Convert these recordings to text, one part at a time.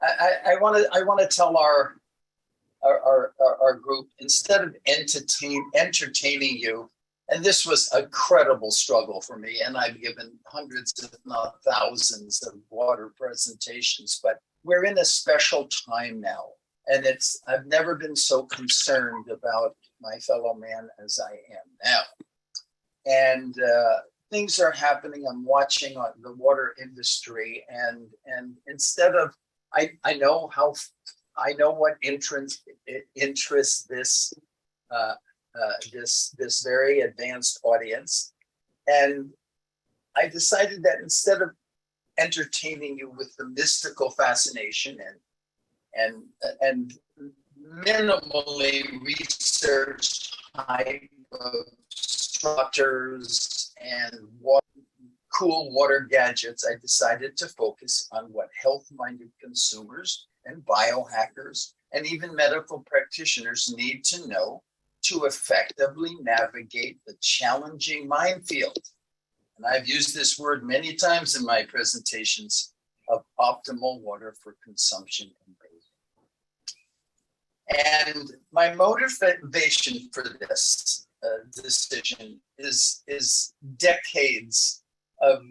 I want to tell our group, instead of entertaining you, and this was a credible struggle for me, and I've given hundreds, if not thousands, of water presentations, but we're in a special time now. And I've never been so concerned about my fellow man as I am now. And things are happening. I'm watching the water industry, and instead of, I know what interests this this very advanced audience, and I decided that instead of entertaining you with the mystical fascination and minimally researched type of structures and cool water gadgets, I decided to focus on what health-minded consumers and biohackers and even medical practitioners need to know to effectively navigate the challenging minefield. And I've used this word many times in my presentations of optimal water for consumption and bathing. And my motivation for this decision is decades of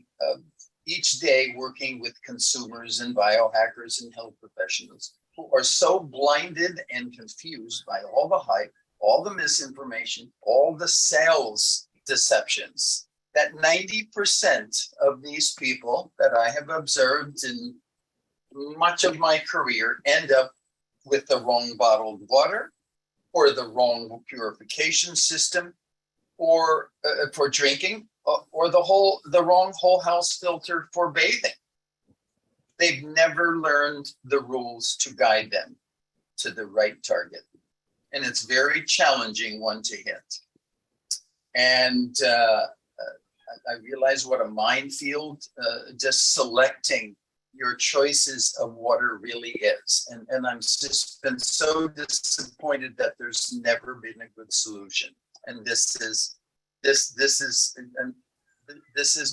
each day working with consumers and biohackers and health professionals who are so blinded and confused by all the hype, all the misinformation, all the sales deceptions, that 90% of these people that I have observed in much of my career end up with the wrong bottled water or the wrong purification system or for drinking or the wrong whole house filter for bathing. They've never learned the rules to guide them to the right target. And it's very challenging one to hit. And I realize what a minefield just selecting your choices of water really is. And I'm just been so disappointed that there's never been a good solution. And this is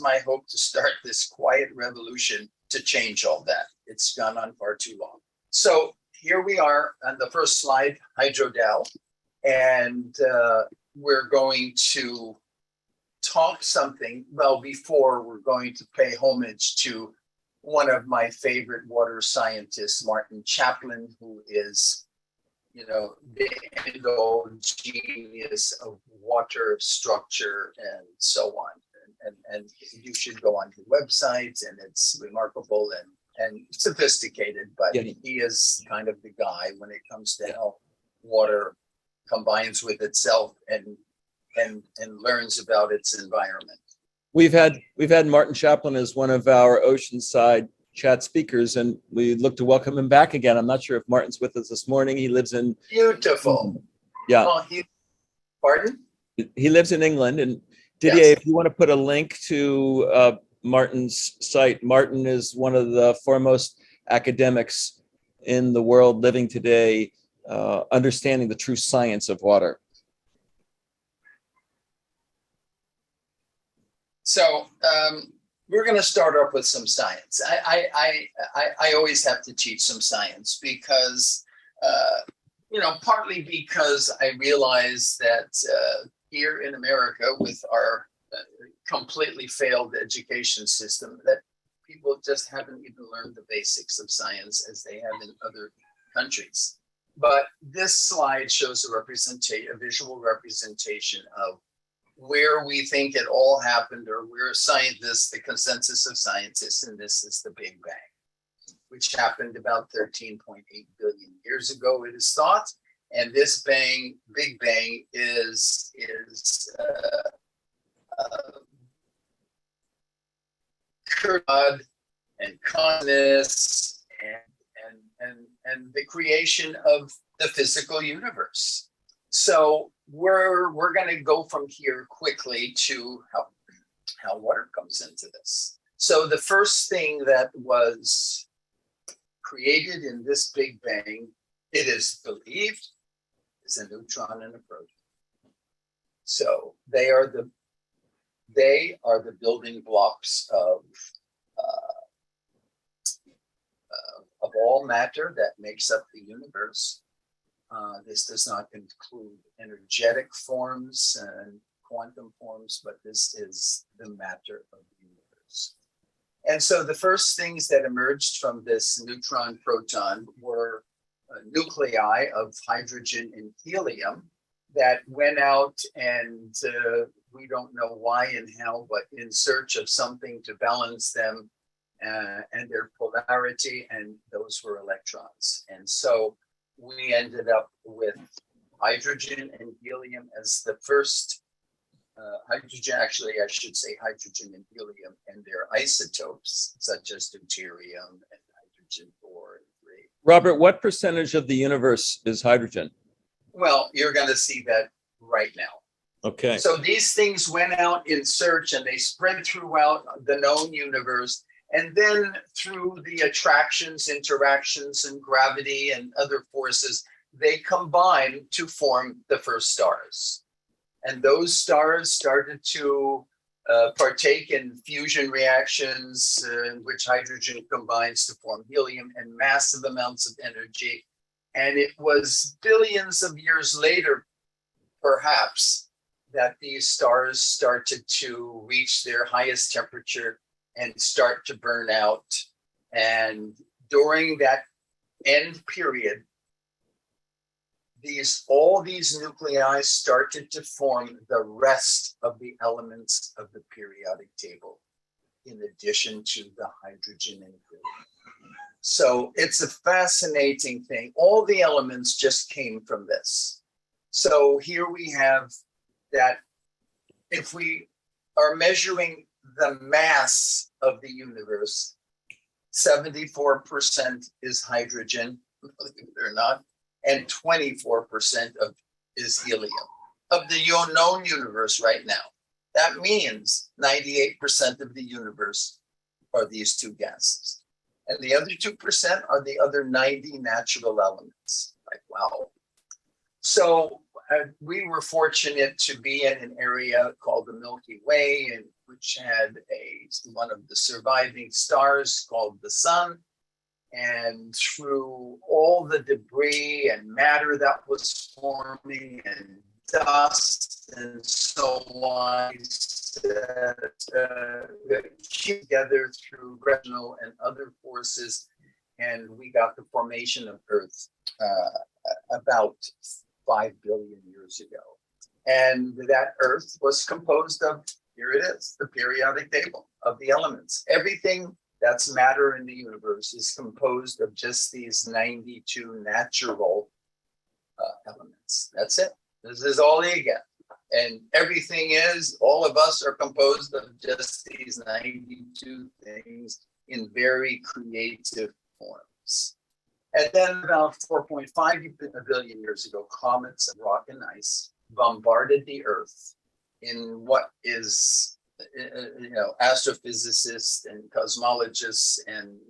my hope to start this quiet revolution to change all that. It's gone on far too long. So here we are on the first slide, HydroDAO, and we're going to talk something. Well, before we're going to pay homage to one of my favorite water scientists, Martin Chaplin, who is, the end-all genius of water structure and so on. And you should go on his website, and it's remarkable and sophisticated, but yeah, he is kind of the guy when it comes to how water combines with itself and learns about its environment. We've had Martin Chaplin as one of our Oceanside chat speakers, and we look to welcome him back again. I'm not sure if Martin's with us this morning. He lives in beautiful. Yeah. Oh, pardon? He lives in England. And Didier, yes, if you want to put a link to Martin's site. Martin is one of the foremost academics in the world living today, understanding the true science of water. So we're going to start off with some science. I always have to teach some science because, partly because I realize that here in America with our completely failed education system, that people just haven't even learned the basics of science as they have in other countries. But this slide shows a visual representation of where we think it all happened, or where scientists, the consensus of scientists, and this is the Big Bang, which happened about 13.8 billion years ago, it is thought. And this Big Bang is God and consciousness and the creation of the physical universe. So we're going to go from here quickly to how water comes into this. So the first thing that was created in this Big Bang, it is believed, is a neutron and a proton. So they are the building blocks of all matter that makes up the universe. This does not include energetic forms and quantum forms, but this is the matter of the universe. And so the first things that emerged from this neutron proton were nuclei of hydrogen and helium that went out and we don't know why and how, but in search of something to balance them and their polarity, and those were electrons. And so we ended up with hydrogen and helium as the first hydrogen, actually, I should say hydrogen and helium and their isotopes, such as deuterium and hydrogen 4 and 3. Robert, what percentage of the universe is hydrogen? Well, you're going to see that right now. Okay. So these things went out in search and they spread throughout the known universe. And then through the attractions, interactions, and gravity and other forces, they combined to form the first stars. And those stars started to partake in fusion reactions in which hydrogen combines to form helium and massive amounts of energy. And it was billions of years later, perhaps, that these stars started to reach their highest temperature and start to burn out. And during that end period, all these nuclei started to form the rest of the elements of the periodic table, in addition to the hydrogen and helium. So it's a fascinating thing. All the elements just came from this. So here we have that if we are measuring the mass of the universe, 74% is hydrogen, believe it or not, and 24% is helium of the known universe right now. That means 98% of the universe are these two gases. And the other 2% are the other 90 natural elements. Like, wow. So we were fortunate to be in an area called the Milky Way, and which had one of the surviving stars called the Sun. And through all the debris and matter that was forming and dust and so on, together through gravitational and other forces, and we got the formation of Earth about 5 billion years ago. And that Earth was composed of, here it is, the periodic table of the elements. Everything that's matter in the universe is composed of just these 92 natural elements. That's it. This is all you get. And everything is, all of us are composed of just these 92 things in very creative forms. And then about 4.5 billion years ago, comets and rock and ice bombarded the Earth in what is, astrophysicists and cosmologists and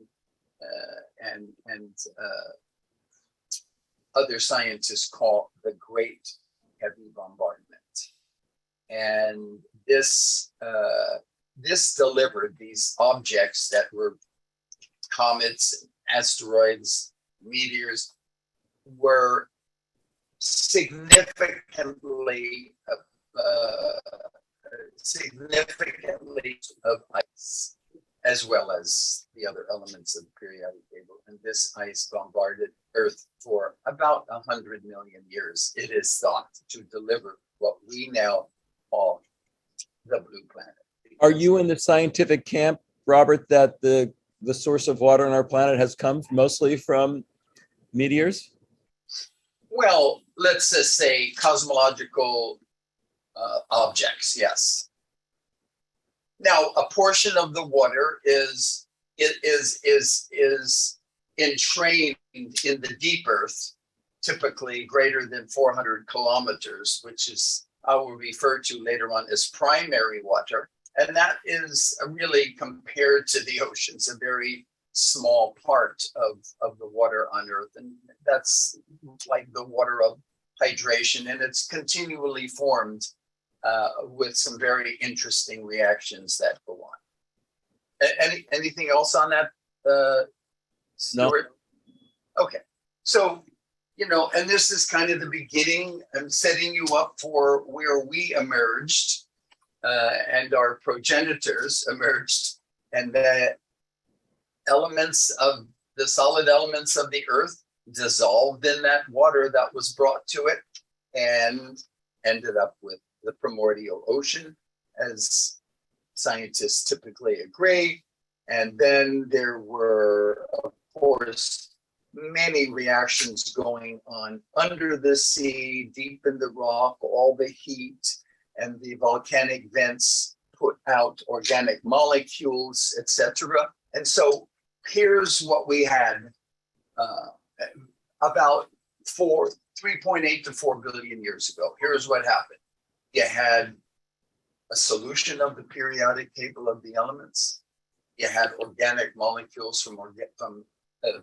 other scientists call the Great Heavy Bombardment. And this delivered these objects that were comets, asteroids, meteors, were significantly of ice, as well as the other elements of the periodic table. And this ice bombarded Earth for about 100 million years, it is thought, to deliver what we now call the blue planet. Are you in the scientific camp, Robert, that the source of water on our planet has come mostly from meteors? Well, let's just say cosmological objects, yes. Now, a portion of the water is entrained in the deep Earth, typically greater than 400 kilometers, which is I will refer to later on as primary water. And that is really, compared to the oceans, a very small part of the water on Earth. And that's like the water of hydration. And it's continually formed with some very interesting reactions that go on. Anything else on that, Stuart? Okay. So, and this is kind of the beginning. I'm setting you up for where we emerged and our progenitors emerged, and the solid elements of the earth dissolved in that water that was brought to it and ended up with the primordial ocean, as scientists typically agree. And then there were, of course, many reactions going on under the sea, deep in the rock, all the heat, and the volcanic vents put out organic molecules, etc. And so here's what we had about 3.8 to 4 billion years ago. Here's what happened. You had a solution of the periodic table of the elements. You had organic molecules from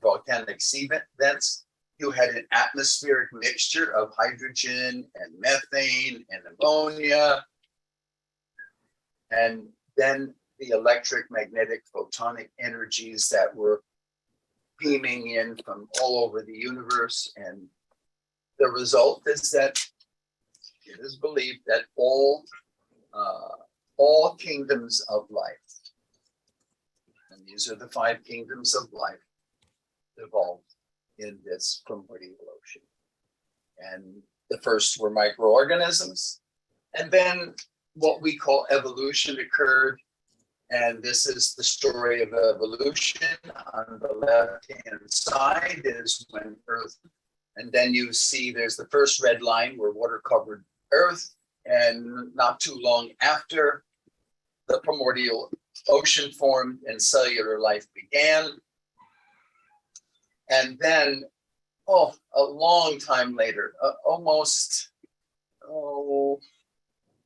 volcanic sea vents. You had an atmospheric mixture of hydrogen and methane and ammonia. And then the electric, magnetic, photonic energies that were beaming in from all over the universe. And the result is that it is believed that all kingdoms of life, and these are the 5 kingdoms of life, evolved in this primordial ocean. And the first were microorganisms, and then what we call evolution occurred. And this is the story of evolution. On the left-hand side is when Earth, and then you see there's the first red line where water covered Earth, and not too long after, the primordial ocean formed and cellular life began. And then, a long time later,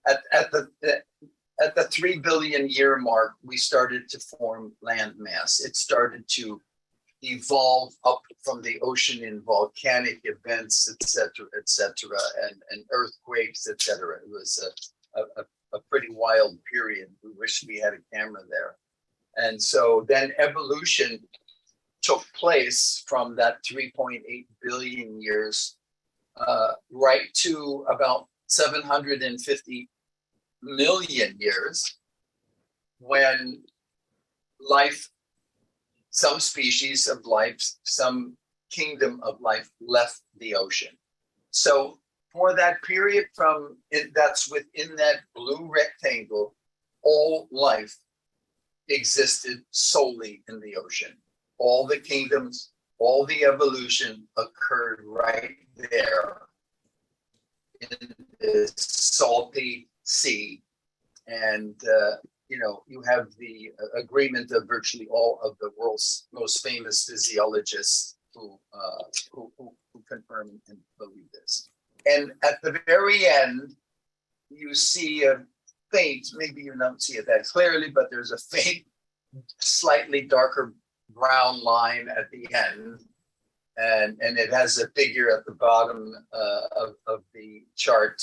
at the 3 billion year mark, we started to form land mass. It started to evolve up from the ocean in volcanic events, etc., and earthquakes, etc. It was a pretty wild period. We wish we had a camera there. And so then evolution took place from that 3.8 billion years right to about 750 million years, when life, some species of life, some kingdom of life left the ocean. So for that period that's within that blue rectangle, all life existed solely in the ocean. All the kingdoms, all the evolution occurred right there in this salty sea. And you have the agreement of virtually all of the world's most famous physiologists who confirm and believe this. And at the very end, you see a faint, maybe you don't see it that clearly, but there's a faint, slightly darker brown line at the end. And it has a figure at the bottom of the chart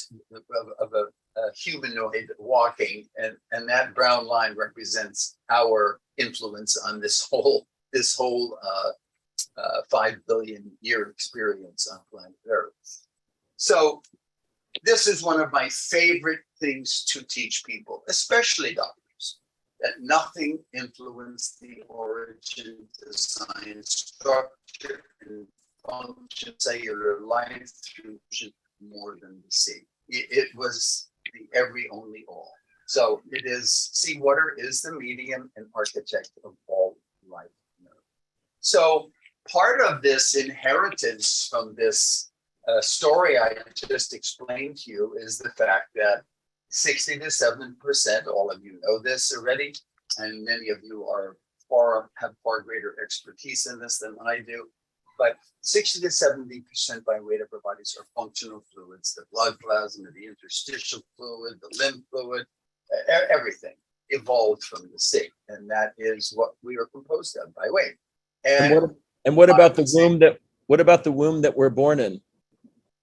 of a humanoid walking, and that brown line represents our influence on this whole 5 billion year experience on planet Earth. So this is one of my favorite things to teach people, especially doctors, that nothing influenced the origin, design, structure, and function, cellular life through more than the sea. It was the every, only, all. So it is, seawater is the medium and architect of all life on Earth. So part of this inheritance from this story I just explained to you is the fact that 60 to 7%, all of you know this already, and many of you have far greater expertise in this than I do, but 60 to 70% by weight of our bodies are functional fluids: the blood plasma, the interstitial fluid, the lymph fluid, everything evolved from the sea. And that is what we are composed of by weight. And what about the womb that we're born in?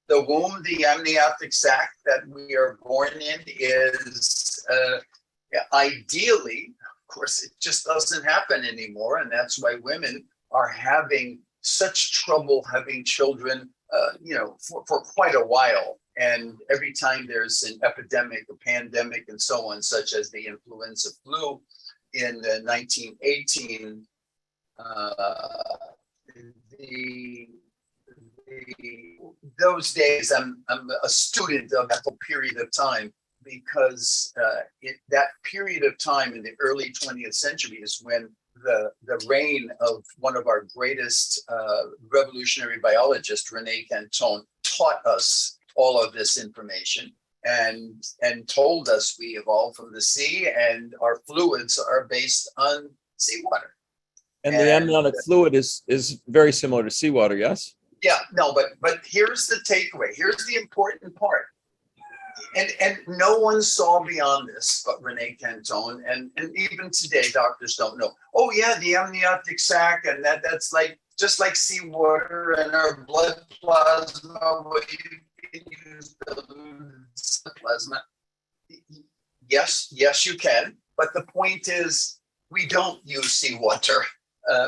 The womb, the amniotic sac that we are born in, is ideally, of course, it just doesn't happen anymore. And that's why women are having such trouble having children, for quite a while. And every time there's an epidemic, a pandemic, and so on, such as the influenza flu in 1918, those days, I'm a student of that whole period of time, because that period of time in the early 20th century is when the reign of one of our greatest revolutionary biologists, Rene Canton, taught us all of this information and told us we evolved from the sea and our fluids are based on seawater. And the amniotic fluid is very similar to seawater, yes? Yeah, no, but here's the takeaway. Here's the important part. And no one saw beyond this but Rene Canton. And even today, doctors don't know. Oh, yeah, the amniotic sac, and that's like just like seawater and our blood plasma, where you can use the plasma. Yes, you can. But the point is, we don't use seawater.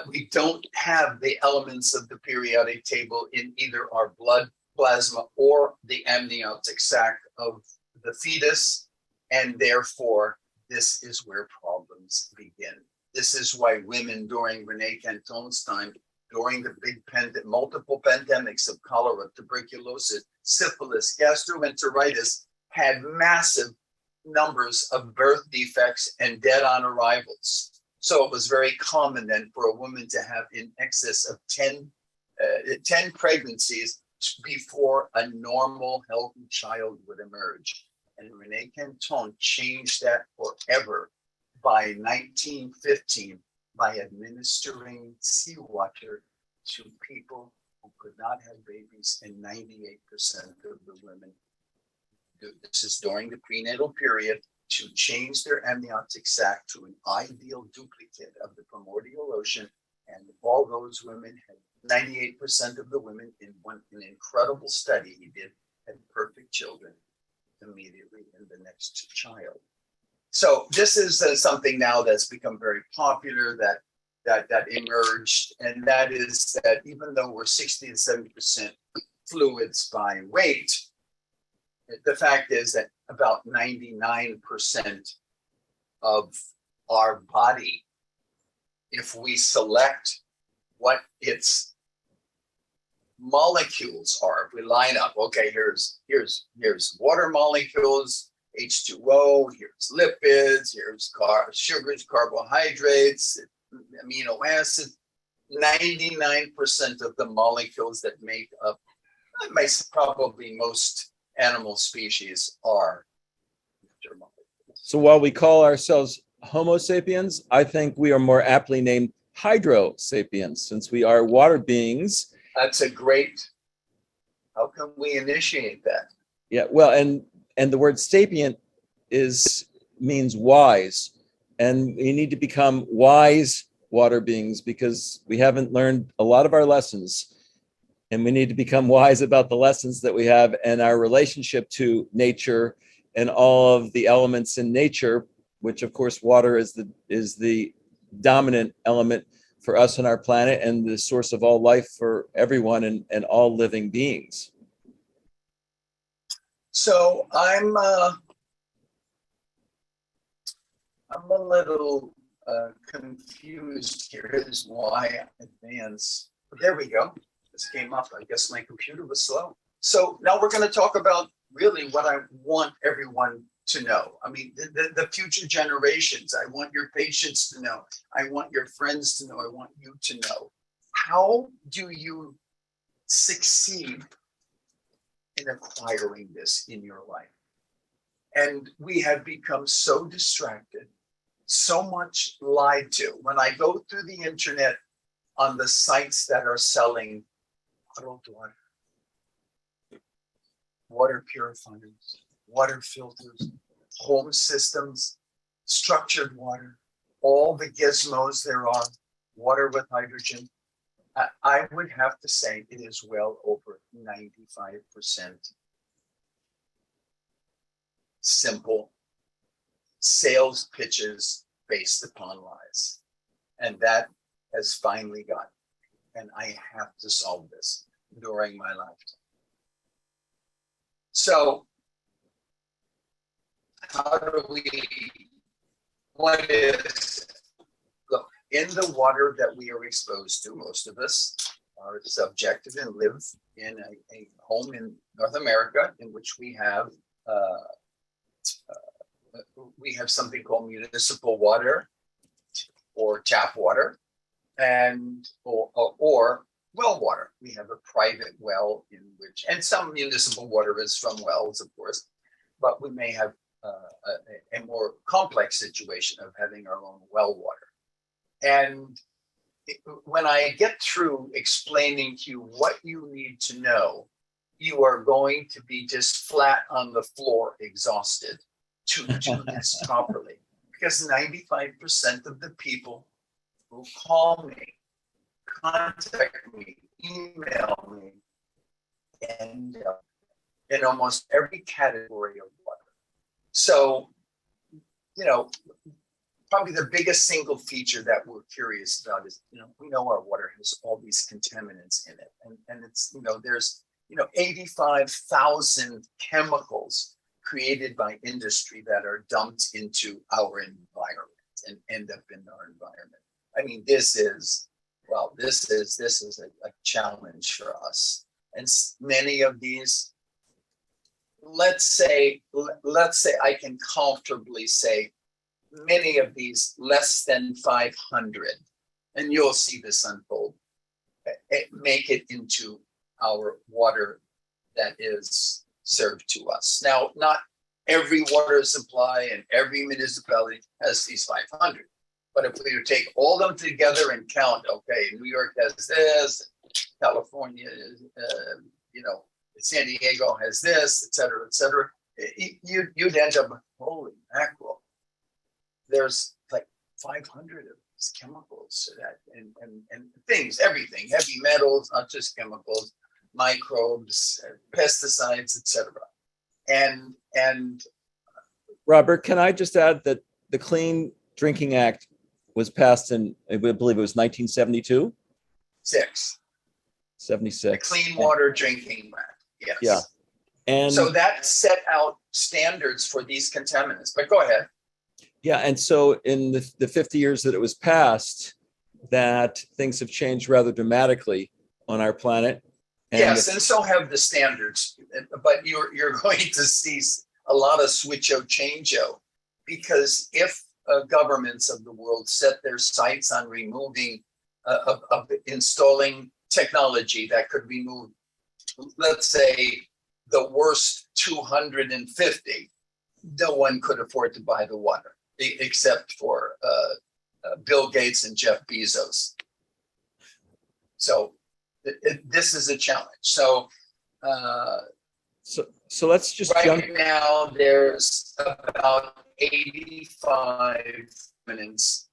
We don't have the elements of the periodic table in either our blood plasma or the amniotic sac of the fetus, and therefore this is where problems begin. This is why women during Rene Canton's time, during the multiple pandemics of cholera, tuberculosis, syphilis, gastroenteritis, had massive numbers of birth defects and dead on arrivals. So it was very common then for a woman to have in excess of 10 pregnancies before a normal, healthy child would emerge. And Rene Canton changed that forever by 1915 by administering seawater to people who could not have babies, and 98% of the women, this is during the prenatal period, to change their amniotic sac to an ideal duplicate of the primordial ocean. And all those women had 98% of the women in an incredible study he did had perfect children immediately in the next child. So this is something now that's become very popular that emerged, and that is that even though we're 60 to 70% fluids by weight, the fact is that about 99% of our body, if we select what its molecules are, if we line up, okay, here's water molecules, H2O, here's lipids, here's sugars, carbohydrates, amino acids, 99% of the molecules that make up probably most animal species are. So while we call ourselves Homo sapiens, I think we are more aptly named Hydro sapiens, since we are water beings. That's a great, how can we initiate that? Yeah, well, and the word sapient means wise, and we need to become wise water beings because we haven't learned a lot of our lessons. And we need to become wise about the lessons that we have and our relationship to nature and all of the elements in nature, which of course water is the dominant element for us on our planet and the source of all life for everyone and all living beings. So I'm a little confused here as why I advance. There we go. This came up. I guess my computer was slow. So now we're going to talk about really what I want everyone to know. I mean, the future generations. I want your patients to know. I want your friends to know. I want you to know. How do you succeed in acquiring this in your life? And we have become so distracted, so much lied to. When I go through the internet on the sites that are selling bottled water, water purifiers, water filters, home systems, structured water, all the gizmos there are, water with hydrogen, I would have to say it is well over 95% simple sales pitches based upon lies. And that has finally gotten. and I have to solve this during my lifetime. So how do we, what is, look, in the water that we are exposed to, most of us are subjected and live in a home in North America in which we have something called municipal water or tap water, and or well water. We have a private well in which, and some municipal water is from wells, of course, but we may have a more complex situation of having our own well water. And when I get through explaining to you what you need to know, you are going to be just flat on the floor, exhausted to do this properly. Because 95% of the people who call me, contact me, email me, and in almost every category of water. So, you know, probably the biggest single feature that we're curious about is, you know, we know our water has all these contaminants in it. And it's, you know, there's, you know, 85,000 chemicals created by industry that are dumped into our environment and end up in our environment. I mean, this is a challenge for us. And many of these, let's say I can comfortably say many of these less than 500, and you'll see this unfold, make it into our water that is served to us. Now, not every water supply and every municipality has these 500, but if we take all them together and count, okay, New York has this, California, you know, San Diego has this, et cetera, you'd end up, holy mackerel, there's like 500 of these chemicals that, and things, everything, heavy metals, not just chemicals, microbes, pesticides, et cetera. And Robert, can I just add that the Clean Drinking Act was passed in, I believe it was 1972? 76. The Clean Water Drinking Act, yes. Yeah. And so that set out standards for these contaminants, but go ahead. Yeah, and so in the 50 years that it was passed, that things have changed rather dramatically on our planet. And yes, and so have the standards, but you're going to see a lot of switcho-changeo, because if governments of the world set their sights on removing, installing technology that could remove, let's say, the worst 250, no one could afford to buy the water, except for Bill Gates and Jeff Bezos. So this is a challenge. So let's just right now there's about 85 minutes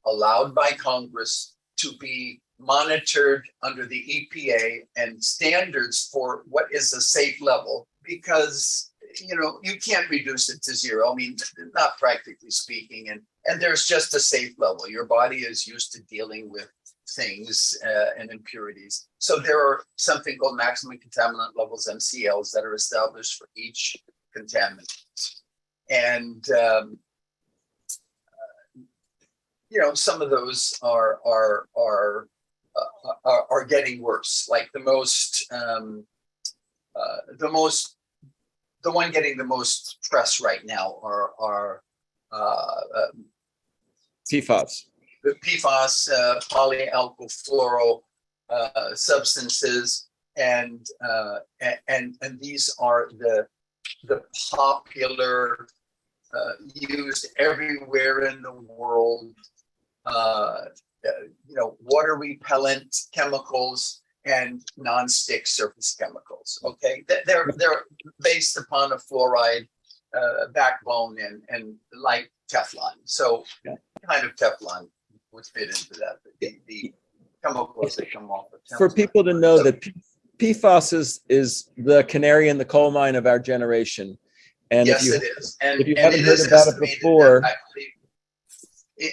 allowed by Congress to be monitored under the EPA and standards for what is a safe level, because you know you can't reduce it to zero. I mean, not practically speaking, and there's just a safe level. Your body is used to dealing with things and impurities. So there are something called maximum contaminant levels, MCLs, that are established for each contaminant. And you know, some of those are getting worse. Like the one getting the most press right now are PFAS. The PFAS, polyalkyl fluoro substances, and these are the popular, used everywhere in the world, you know, water repellent chemicals and non-stick surface chemicals. Okay, they're based upon a fluoride backbone and like Teflon. So kind of Teflon would fit into that. The chemicals that come off of Teflon. For people to know that PFAS is the canary in the coal mine of our generation. And yes, it is. And if you haven't heard about it before,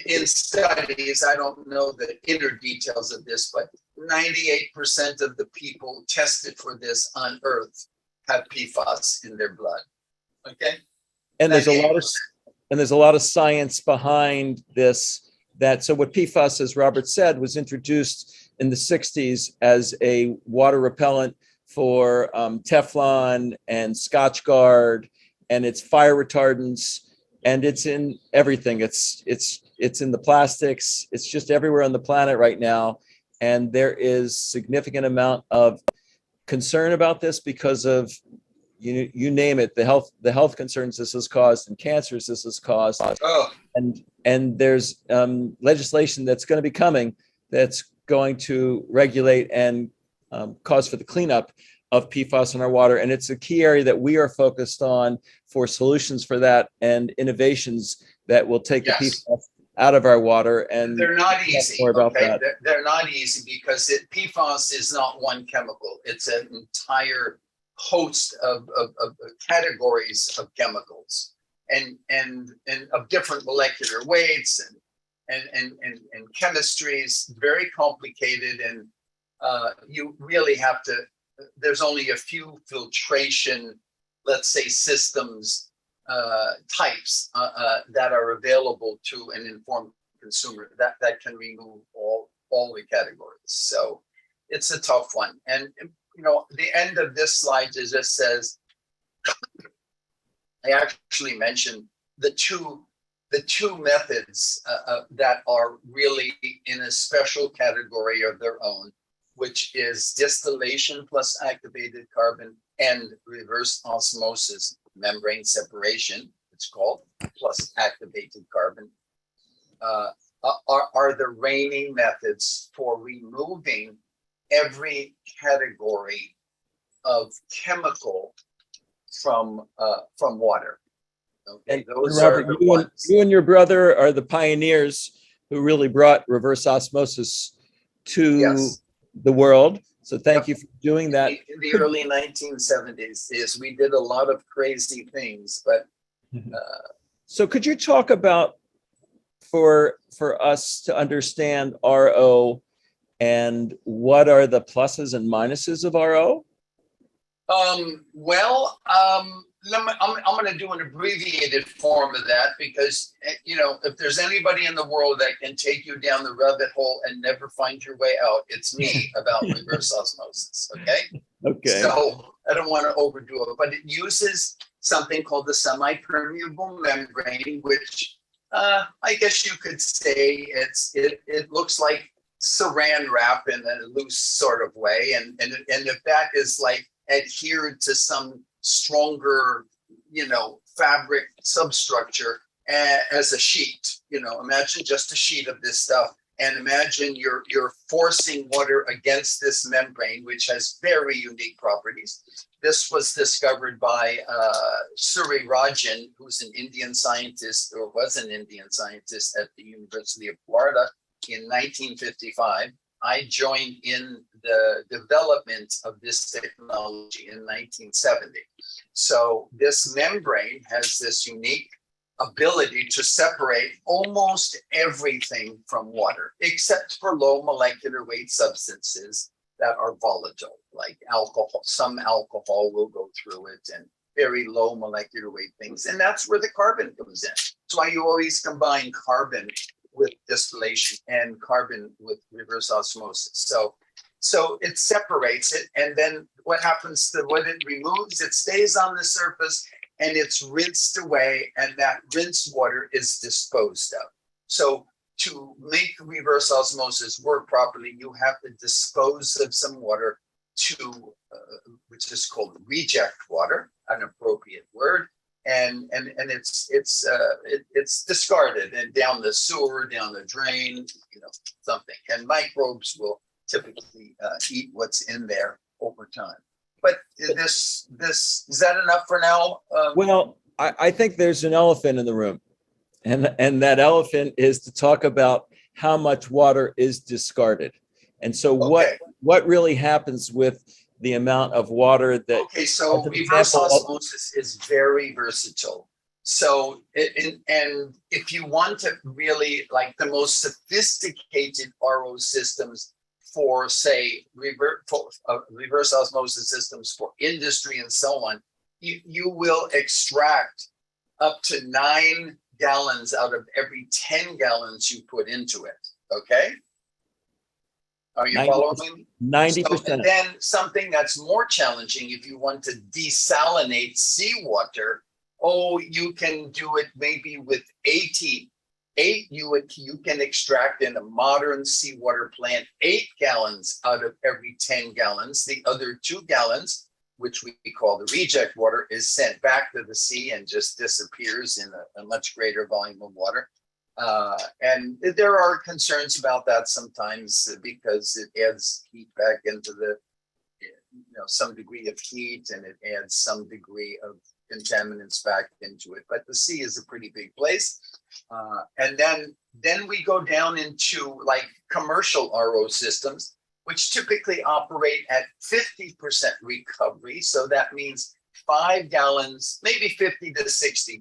in studies, I don't know the inner details of this, but 98% of the people tested for this on Earth have PFAS in their blood. Okay. And there's a lot of science behind this. So what PFAS, as Robert said, was introduced in the 60s as a water repellent for Teflon and Scotchgard, and it's fire retardants, and it's in everything. It's in the plastics. It's just everywhere on the planet right now, and there is significant amount of concern about this because of you name it, the health concerns this has caused and cancers this has caused. Oh. And there's legislation that's going to be coming that's going to regulate and cause for the cleanup of PFAS in our water. And it's a key area that we are focused on for solutions for that and innovations that will take the PFAS out of our water. And they're not easy. More about that. They're not easy because PFAS is not one chemical. It's an entire host of categories of chemicals and of different molecular weights and chemistries, very complicated. And you really have to, there's only a few filtration, let's say, systems types that are available to an informed consumer that can remove all the categories. So it's a tough one. And the end of this slide just says, I actually mentioned the two methods that are really in a special category of their own, which is distillation plus activated carbon and reverse osmosis membrane separation, it's called, plus activated carbon, are the reigning methods for removing every category of chemical from water. Okay, and those Robert, are the ones. You and your brother are the pioneers who really brought reverse osmosis to the world. So thank you for doing that. In the early 1970s, yes, we did a lot of crazy things, but so could you talk about for us to understand RO and what are the pluses and minuses of RO? I'm going to do an abbreviated form of that because, if there's anybody in the world that can take you down the rabbit hole and never find your way out, it's me about reverse osmosis. Okay. Okay. So I don't want to overdo it, but it uses something called the semi-permeable membrane, which I guess you could say it looks like saran wrap in a loose sort of way. And if that is like adhered to some stronger, fabric substructure as a sheet, imagine just a sheet of this stuff. And imagine you're forcing water against this membrane, which has very unique properties. This was discovered by Surya Rajan, who's an Indian scientist, or was an Indian scientist at the University of Florida in 1955. I joined in the development of this technology in 1970. So this membrane has this unique ability to separate almost everything from water, except for low molecular weight substances that are volatile, like alcohol. Some alcohol will go through it, and very low molecular weight things. And that's where the carbon comes in. That's why you always combine carbon with distillation and carbon with reverse osmosis. So it separates it, and then what happens to what it removes? It stays on the surface and it's rinsed away, and that rinsed water is disposed of. So to make reverse osmosis work properly, you have to dispose of some water to, which is called reject water, an appropriate word, and it's discarded and down the sewer, down the drain, something. And microbes will typically eat what's in there over time. But this is that enough for now? Well, I think there's an elephant in the room, and that elephant is to talk about how much water is discarded. And so what really happens with the amount of water that? Okay, so reverse osmosis is very versatile. So, and if you want to really like the most sophisticated RO systems for, say, reverse osmosis systems for industry and so on, you will extract up to 9 gallons out of every 10 gallons you put into it. Okay? Are you following? 90%. So then something that's more challenging, if you want to desalinate seawater, you can do it maybe with 80. You can extract in a modern seawater plant 8 gallons out of every 10 gallons. The other 2 gallons, which we call the reject water, is sent back to the sea and just disappears in a much greater volume of water. And there are concerns about that sometimes because it adds heat back into some degree of heat, and it adds some degree of contaminants back into it. But the sea is a pretty big place. And then we go down into like commercial RO systems, which typically operate at 50% recovery. So that means 5 gallons, maybe 50 to 75%.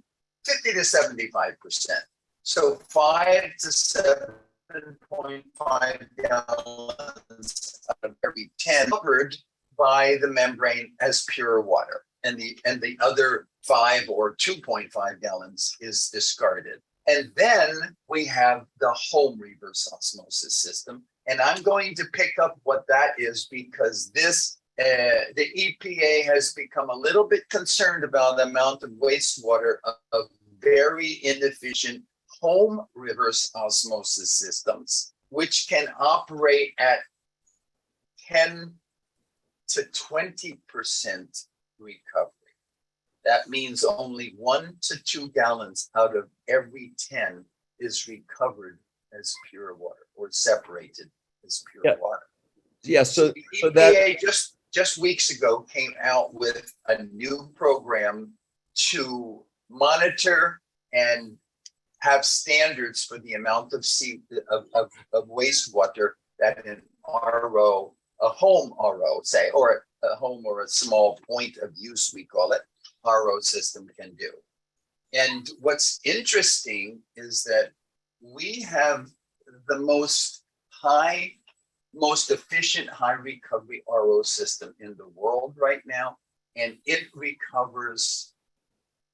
So 5 to 7.5 gallons out of every 10 covered by the membrane as pure water. And the other 5 or 2.5 gallons is discarded. And then we have the home reverse osmosis system. And I'm going to pick up what that is because the EPA has become a little bit concerned about the amount of wastewater of very inefficient home reverse osmosis systems, which can operate at 10 to 20% recovery. That means only 1 to 2 gallons out of every 10 is recovered as pure water or separated as pure water. Yeah. So the EPA just weeks ago came out with a new program to monitor and have standards for the amount of wastewater that an RO, a home RO, say, or a home or a small point of use, we call it, RO system can do. And what's interesting is that we have the most efficient high recovery RO system in the world right now, and it recovers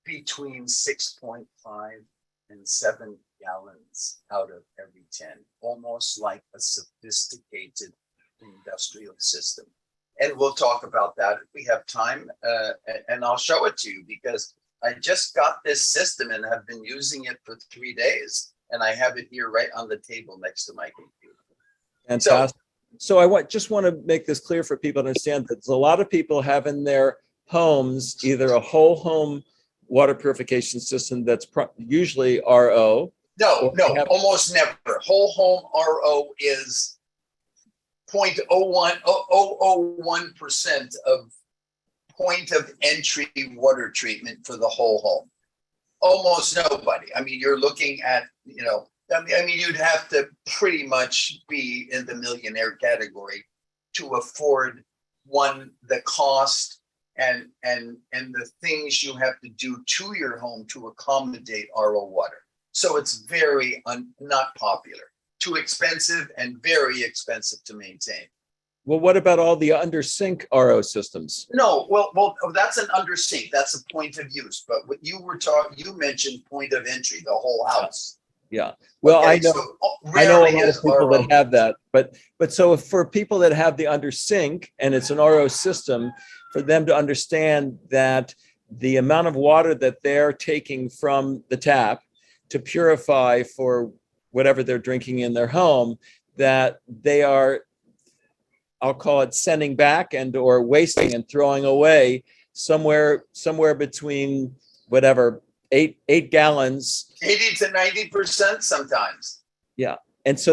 between 6.5 and 7 gallons out of every 10, almost like a sophisticated industrial system. And we'll talk about that if we have time, and I'll show it to you because I just got this system and have been using it for 3 days, and I have it here right on the table next to my computer. Fantastic. So I just want to make this clear for people to understand that a lot of people have in their homes either a whole home water purification system that's usually RO. No, almost never. Whole home RO is 0.01% of point of entry water treatment for the whole home. Almost nobody. I mean, you're looking at, you'd have to pretty much be in the millionaire category to afford the cost and the things you have to do to your home to accommodate RO water. So it's very not popular, too expensive and very expensive to maintain. Well, what about all the under sink RO systems? No, well, that's an under sink. That's a point of use. But what you mentioned point of entry, the whole house. Yeah. Well, okay, I know a lot of people that have that, but so for people that have the under sink and it's an RO system, for them to understand that the amount of water that they're taking from the tap to purify for whatever they're drinking in their home, that they are, I'll call it sending back or wasting and throwing away somewhere between whatever, 8 gallons. 80 to 90% sometimes. Yeah. And so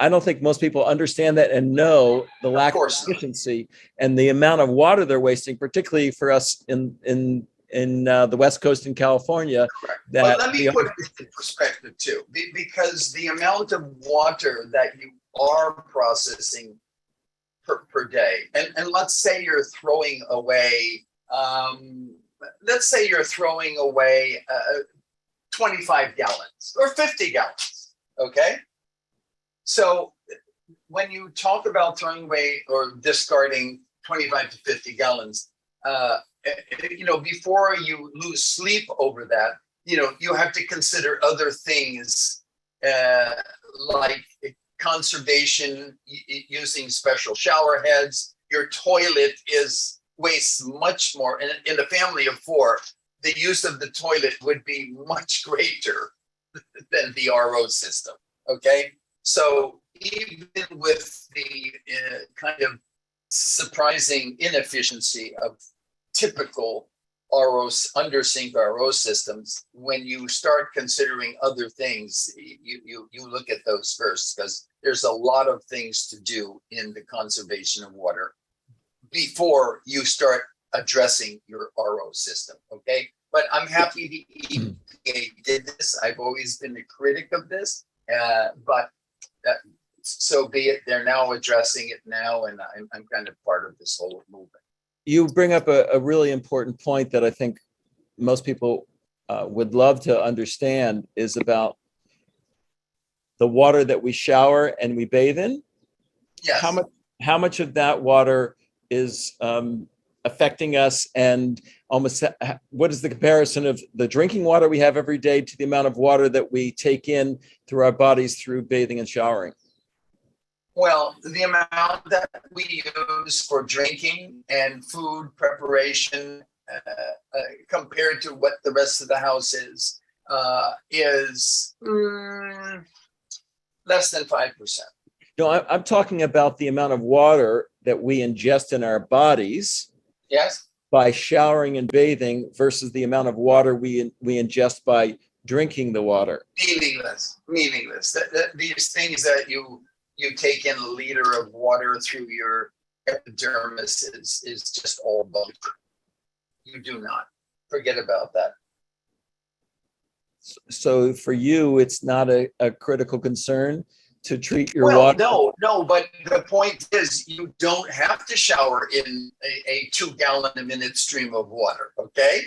I don't think most people understand that and know the lack of efficiency and the amount of water they're wasting, particularly for us in the West Coast in California. But let me put it in perspective too, because the amount of water that you are processing per day, and let's say you're throwing away let's say you're throwing away 25 gallons or 50 gallons, okay? So when you talk about throwing away or discarding 25 to 50 gallons, before you lose sleep over that, you have to consider other things like conservation, using special shower heads. Your toilet wastes much more. In a family of 4, the use of the toilet would be much greater than the RO system, okay? So even with the kind of surprising inefficiency of typical under-sink RO systems, when you start considering other things, you look at those first, because there's a lot of things to do in the conservation of water before you start addressing your RO system, okay? But I'm happy the EPA did this. I've always been a critic of this, but so be it. They're now addressing it now, and I'm kind of part of this whole movement. You bring up a really important point that I think most people would love to understand, is about the water that we shower and we bathe in. Yes. How much of that water is affecting us, and almost what is the comparison of the drinking water we have every day to the amount of water that we take in through our bodies through bathing and showering? Well, the amount that we use for drinking and food preparation compared to what the rest of the house is less than 5%. No, I'm talking about the amount of water that we ingest in our bodies. Yes. By showering and bathing versus the amount of water we ingest by drinking the water. Meaningless. These things that you take in a liter of water through your epidermis is just all bunk. You do not. Forget about that. So for you, it's not a critical concern to treat your water? No, but the point is you don't have to shower in a 2-gallon a minute stream of water, okay?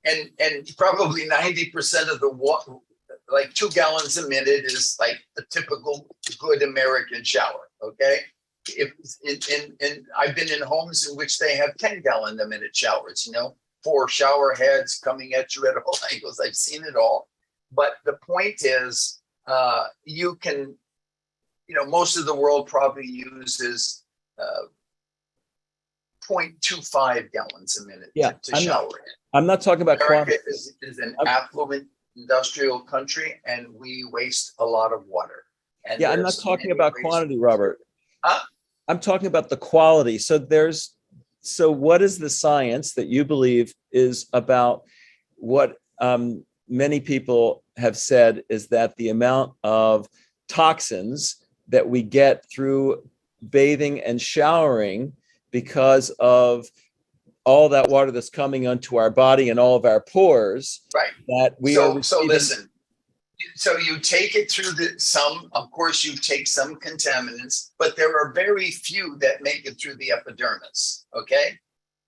And probably 90% of the water, like 2 gallons a minute, is like a typical good American shower, okay? And I've been in homes in which they have 10-gallon a minute showers, 4 shower heads coming at you at all angles. I've seen it all. But the point is, you can, most of the world probably uses 0.25 gallons a minute to shower in. I'm not talking about America is an affluent industrial country, and we waste a lot of water. And I'm not talking about quantity, Robert. Huh? I'm talking about the quality. So what is the science that you believe is about what many people have said is that the amount of toxins that we get through bathing and showering because of all that water that's coming onto our body and all of our pores, right? That we so listen. So you take it through of course you take some contaminants, but there are very few that make it through the epidermis, okay?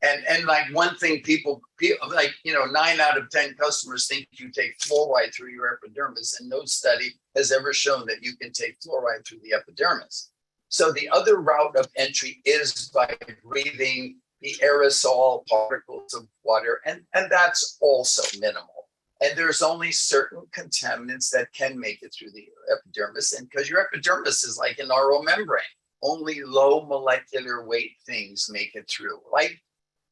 And like one thing people like, 9 out of 10 customers think you take fluoride through your epidermis, and no study has ever shown that you can take fluoride through the epidermis. So the other route of entry is by breathing the aerosol particles of water, and that's also minimal. And there's only certain contaminants that can make it through the epidermis. And because your epidermis is like an RO membrane, only low molecular weight things make it through, like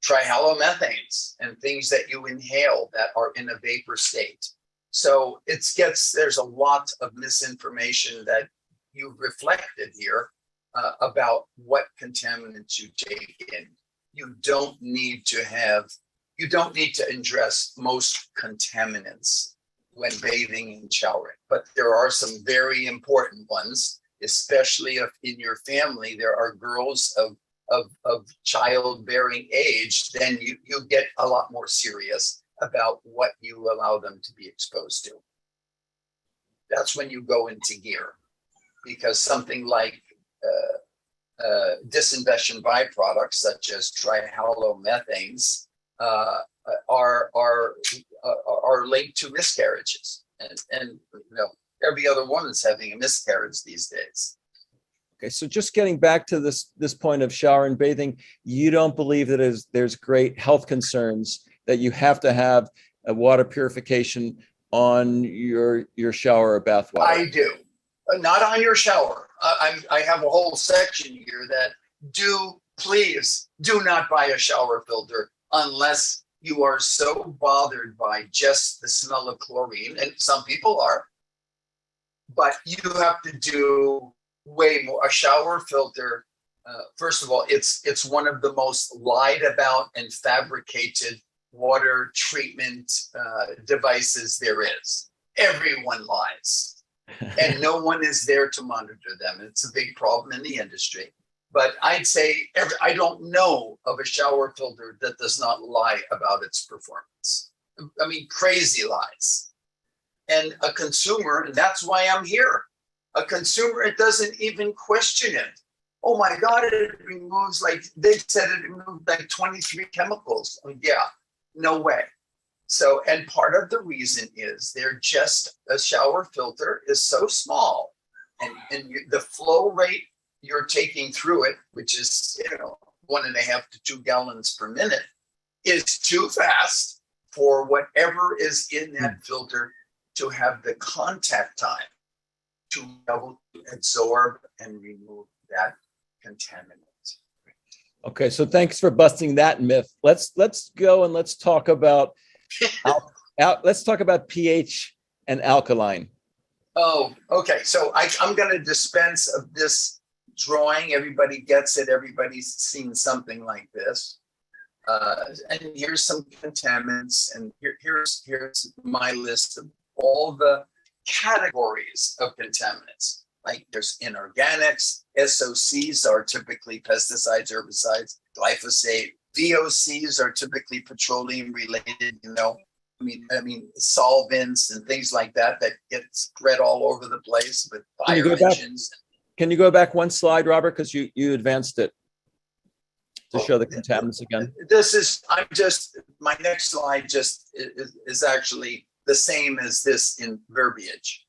trihalomethanes and things that you inhale that are in a vapor state. So there's a lot of misinformation that you've reflected here about what contaminants you take in. You don't need to ingest most contaminants when bathing and showering, but there are some very important ones, especially if in your family there are girls of childbearing age. Then you get a lot more serious about what you allow them to be exposed to. That's when you go into gear, because something like disinfection byproducts such as trihalomethanes are linked to miscarriages, and every other woman's having a miscarriage these days. Okay, so just getting back to this point of shower and bathing, you don't believe that there's great health concerns that you have to have a water purification on your shower or bath water? I do. Not on your shower. I have a whole section here that please do not buy a shower filter unless you are so bothered by just the smell of chlorine, and some people are, but you have to do way more. A shower filter, first of all, it's one of the most lied about and fabricated water treatment devices there is. Everyone lies, and no one is there to monitor them. It's a big problem in the industry. But I'd say I don't know of a shower filter that does not lie about its performance. I mean, crazy lies. And a consumer, and that's why I'm here. A consumer, it doesn't even question it. Oh my God, it removes, like they said, it removed like 23 chemicals. Yeah, no way. So, and part of the reason is a shower filter is so small, and the flow rate you're taking through it, which is 1.5 to 2 gallons per minute, is too fast for whatever is in that filter to have the contact time to be able to absorb and remove that contaminant. Okay, so thanks for busting that myth. Let's go and let's talk about pH and alkaline. Oh, okay. So I'm going to dispense of this drawing. Everybody gets it. Everybody's seen something like this. And here's some contaminants, and here's my list of all the categories of contaminants. Like there's inorganics, SOCs are typically pesticides, herbicides, glyphosate, VOCs are typically petroleum related, I mean, solvents and things like that get spread all over the place with fire engines. Can you go back one slide, Robert? Because you advanced it to show the contaminants again. My next slide is actually the same as this in verbiage.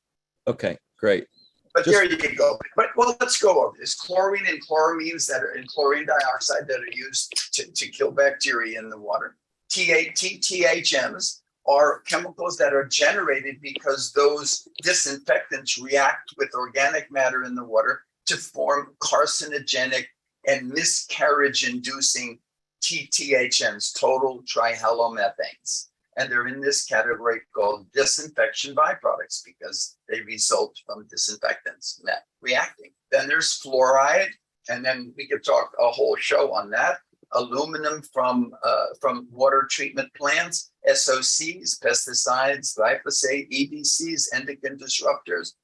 Okay, great. But there you go. But let's go over this. Chlorine and chloramines and chlorine dioxide that are used to kill bacteria in the water. THMs are chemicals that are generated because those disinfectants react with organic matter in the water to form carcinogenic and miscarriage-inducing THMs, total trihalomethanes. And they're in this category called disinfection byproducts because they result from disinfectants reacting. Then there's fluoride, and then we could talk a whole show on that. Aluminum from water treatment plants, SOCs, pesticides, glyphosate, EDCs, endocrine disruptors,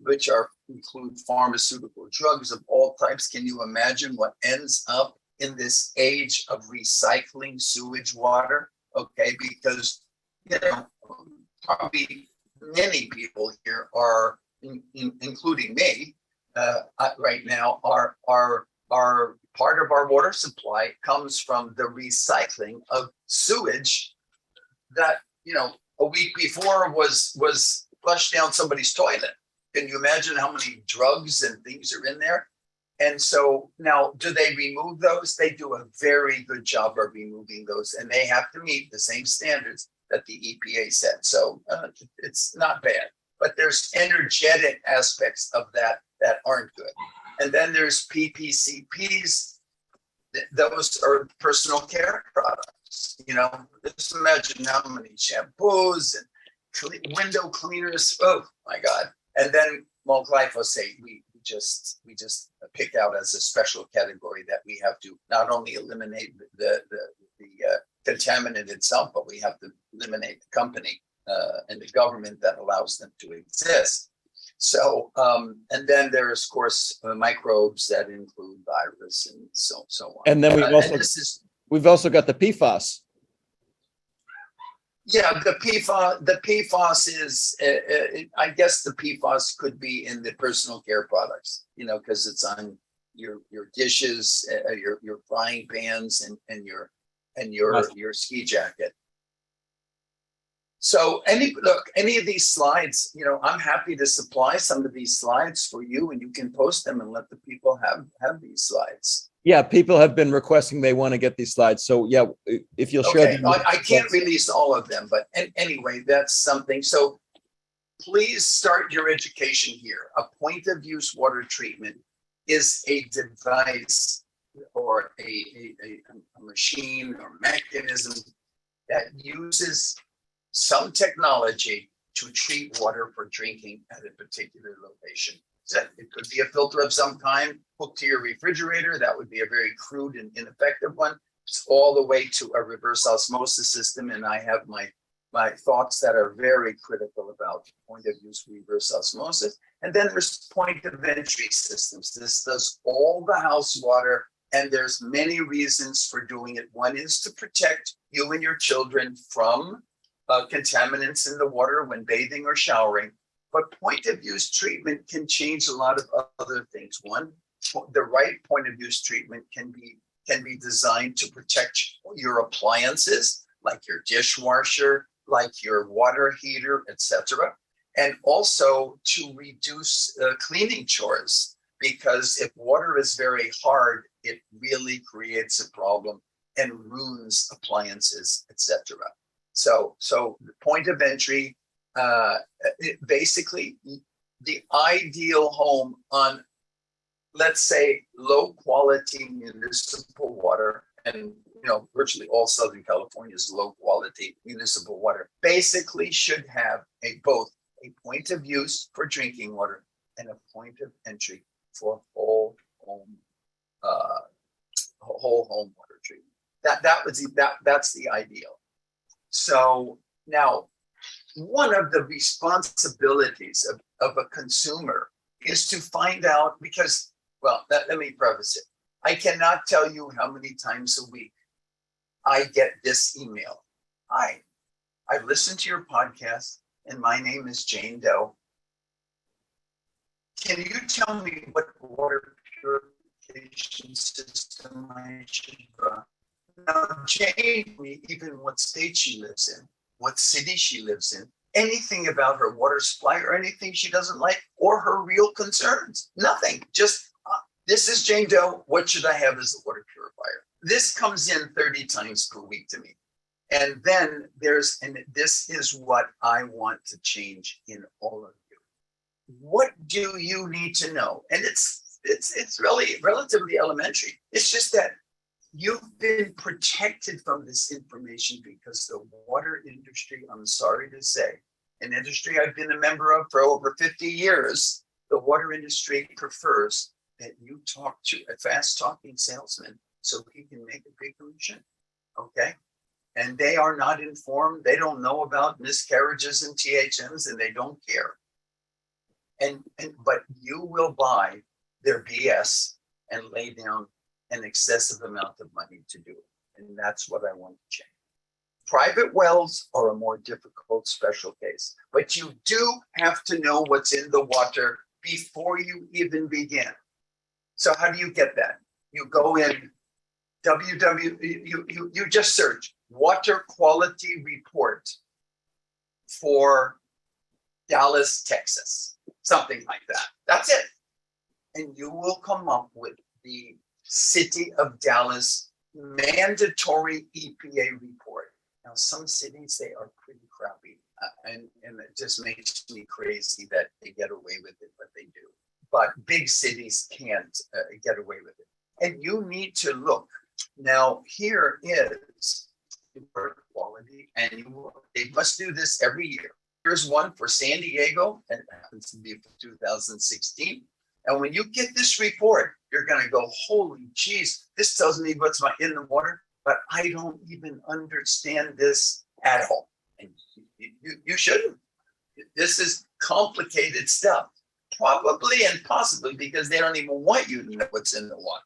which include pharmaceutical drugs of all types. Can you imagine what ends up in this age of recycling sewage water? Okay, because probably many people here are, including me, right now, are part of our water supply comes from the recycling of sewage that a week before was flushed down somebody's toilet. Can you imagine how many drugs and things are in there? And so now, do they remove those? They do a very good job of removing those, and they have to meet the same standards that the EPA said. So it's not bad, but there's energetic aspects of that aren't good. And then there's PPCPs. Those are personal care products. Just imagine how many shampoos and window cleaners. Oh my God! And then glyphosate. We just pick out as a special category that we have to not only eliminate the contaminant itself, but we have to eliminate the company and the government that allows them to exist. So, and then there's, of course, microbes that include virus and so on. And then we've also got the PFAS. Yeah, the PFAS is, I guess the PFAS could be in the personal care products, because it's on your dishes, your frying pans, and your and your ski jacket. So any of these slides, you know, I'm happy to supply some of these slides for you, and you can post them and let the people have these slides. Yeah, people have been requesting they want to get these slides. So yeah, if you'll share them. I can't release all of them, but anyway, that's something. So please start your education here. A point of use water treatment is a device or a machine or mechanism that uses some technology to treat water for drinking at a particular location. So it could be a filter of some kind hooked to your refrigerator. That would be a very crude and ineffective one. It's all the way to a reverse osmosis system. And I have my thoughts that are very critical about point of use reverse osmosis. And then there's point of entry systems. This does all the house water, and there's many reasons for doing it. One is to protect you and your children from contaminants in the water when bathing or showering. But point of use treatment can change a lot of other things. One, the right point of use treatment can be designed to protect your appliances, like your dishwasher, like your water heater, etc. And also to reduce cleaning chores, because if water is very hard, it really creates a problem and ruins appliances, etc. So the point of entry, basically the ideal home on, let's say, low quality municipal water, and you know, virtually all Southern California is low quality municipal water, basically should have both a point of use for drinking water and a point of entry for whole home water treatment. That's the ideal. So now, one of the responsibilities of a consumer is to find out, because, well, let me preface it. I cannot tell you how many times a week I get this email. Hi, I've listened to your podcast, and my name is Jane Doe. Can you tell me what water purification system I should buy? Now, Jane, even what state she lives in, what city she lives in, anything about her water supply or anything she doesn't like, or her real concerns. Nothing. Just, this is Jane Doe. What should I have as a water purifier? This comes in 30 times per week to me. And then this is what I want to change in all of you. What do you need to know? And it's really relatively elementary. It's just that you've been protected from this information because the water industry, I'm sorry to say, an industry I've been a member of for over 50 years, the water industry prefers that you talk to a fast-talking salesman so he can make a big commission, okay? And they are not informed. They don't know about miscarriages and THMs, and they don't care. But you will buy their BS and lay down an excessive amount of money to do it. And that's what I want to change. Private wells are a more difficult special case, but you do have to know what's in the water before you even begin. So how do you get that? You go in you just search water quality report for Dallas, Texas, something like that. That's it. And you will come up with the City of Dallas mandatory EPA report. Now, some cities, they are pretty crappy, and it just makes me crazy that they get away with it, but they do. But big cities can't get away with it. And you need to look. Now, here is water quality, and they must do this every year. Here's one for San Diego, and it happens to be for 2016. And when you get this report, you're going to go, holy geez, this tells me what's in the water, but I don't even understand this at all. And you shouldn't. This is complicated stuff, probably and possibly because they don't even want you to know what's in the water,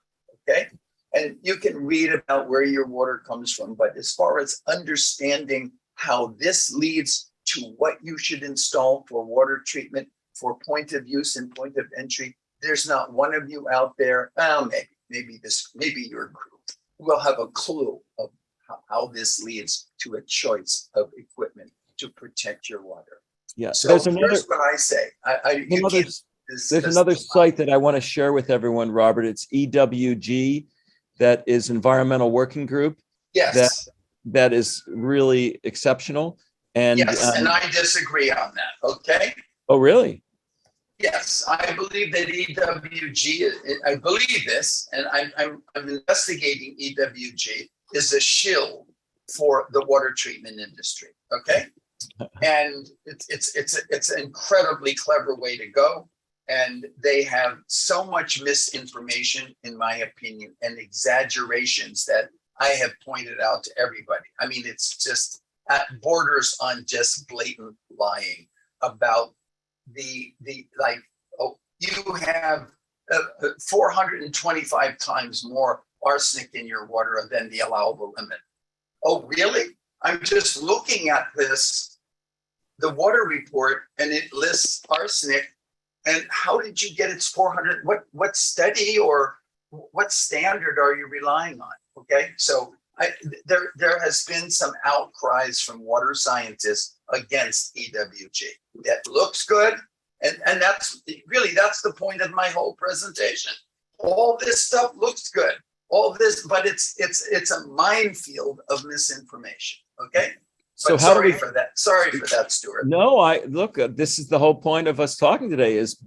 okay? And you can read about where your water comes from, but as far as understanding how this leads to what you should install for water treatment, for point of use and point of entry, there's not one of you out there, maybe your group will have a clue of how this leads to a choice of equipment to protect your water. Yeah. So There's another, here's what I say. there's another site that I want to share with everyone, Robert. It's EWG, that is Environmental Working Group. Yes. That is really exceptional. And yes, and I disagree on that. Okay. Oh, really? Yes, I believe that EWG. I believe this, and I'm investigating EWG is a shill for the water treatment industry. Okay, and it's an incredibly clever way to go, and they have so much misinformation, in my opinion, and exaggerations that I have pointed out to everybody. I mean, it's just at borders on just blatant lying about the like, oh, you have 425 times more arsenic in your water than the allowable limit. Oh, really? I'm just looking at the water report, and it lists arsenic. And how did you get its 400? What study or what standard are you relying on? Okay, so there has been some outcries from water scientists against EWG. That looks good, and that's the point of my whole presentation. All this stuff looks good, all this, but it's a minefield of misinformation. Okay. So but sorry for that. Sorry for that, Stuart. No, look. This is the whole point of us talking today. Is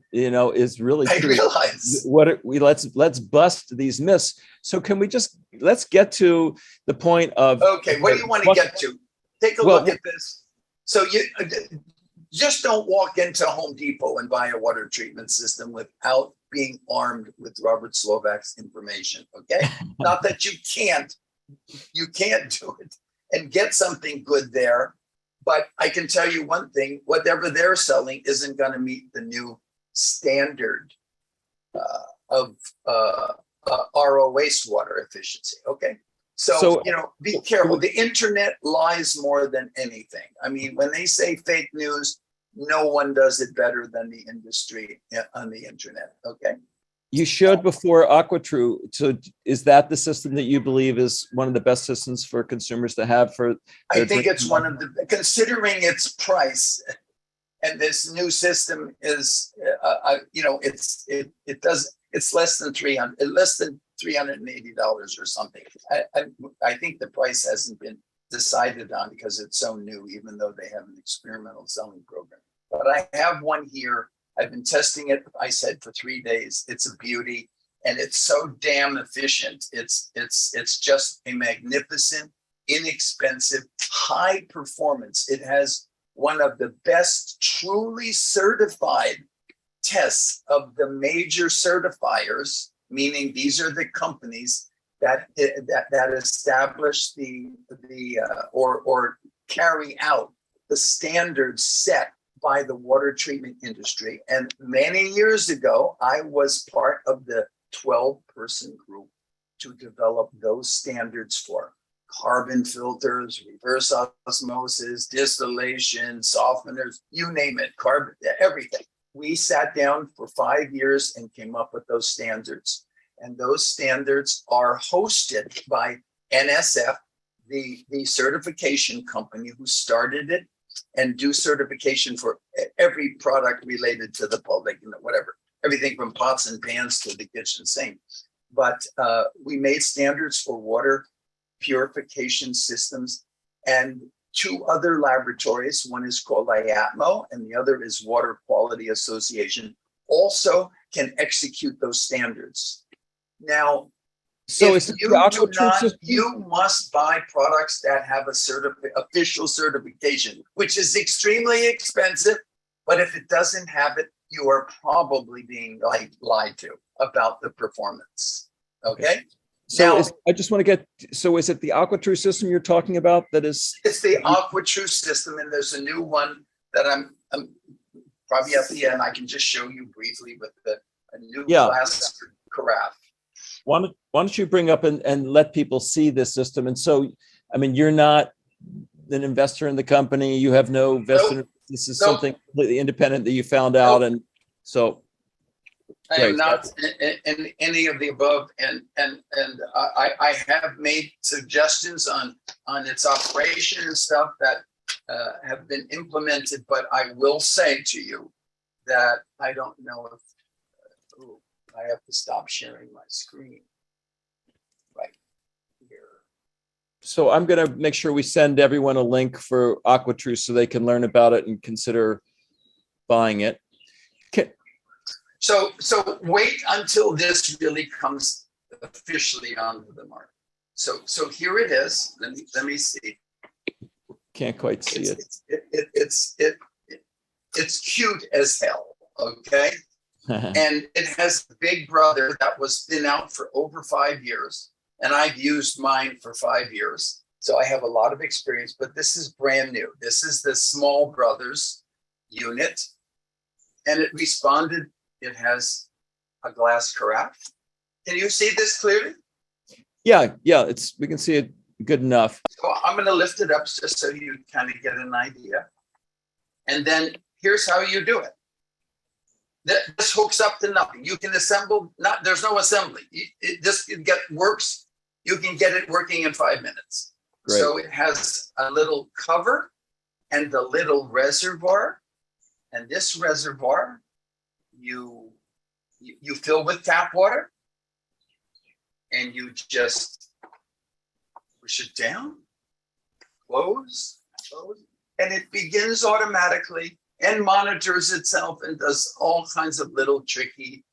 really I true. realize let's bust these myths. So can we let's get to the point of okay? What do you want to get to? Take a look at this. So you just don't walk into Home Depot and buy a water treatment system without being armed with Robert Slovak's information. Okay, not that you can't do it and get something good there. But I can tell you one thing, whatever they're selling isn't going to meet the new standard of RO wastewater efficiency. Okay. So, be careful. The internet lies more than anything. I mean, when they say fake news, no one does it better than the industry on the internet. Okay. You showed before AquaTrue. So is that the system that you believe is one of the best systems for consumers to have for? I think it's one of the, considering its price, and this new system is, it's less than $380 or something. I think the price hasn't been decided on because it's so new, even though they have an experimental selling program. But I have one here. I've been testing it, I said, for 3 days. It's a beauty, and it's so damn efficient. It's just a magnificent, inexpensive, high performance. It has one of the best truly certified tests of the major certifiers, meaning these are the companies that establish or carry out the standards set by the water treatment industry. And many years ago, I was part of the 12-person group to develop those standards for carbon filters, reverse osmosis, distillation, softeners, you name it, carbon, everything. We sat down for 5 years and came up with those standards. And those standards are hosted by NSF, the certification company who started it, and do certification for every product related to the public, whatever, everything from pots and pans to the kitchen sink. But we made standards for water purification systems, and 2 other laboratories, one is called IATMO and the other is Water Quality Association, also can execute those standards. Now, so if you must buy products that have a official certification, which is extremely expensive. But if it doesn't have it, you are probably being lied to about the performance. Okay. So now, I just want to get. So is it the AquaTrue system you're talking about? That is. It's the AquaTrue system, and there's a new one that I'm probably at the end. I can just show you briefly with a new glass carafe. Why don't you bring up and let people see this system? And so, I mean, you're not an investor in the company. You have no vested. This is something completely independent that you found out. And so. I am not in any of the above, and I have made suggestions on its operation and stuff that have been implemented, but I will say to you that I don't know if I have to stop sharing my screen right here. So I'm going to make sure we send everyone a link for AquaTrue so they can learn about it and consider buying it. So wait until this really comes officially onto the market. So here it is. Let me see. Can't quite see it's cute as hell. Okay. And it has a big brother that was been out for over 5 years, and I've used mine for 5 years. So I have a lot of experience, but this is brand new. This is the small brothers unit, and it responded. It has a glass carafe. Can you see this clearly? Yeah, we can see it good enough. So I'm going to lift it up just so you kind of get an idea. And then here's how you do it. This hooks up to nothing. You can assemble, there's no assembly. Works. You can get it working in 5 minutes. Great. So it has a little cover and the little reservoir. And this reservoir, you fill with tap water, and you just push it down, close, and it begins automatically and monitors itself and does all kinds of little tricky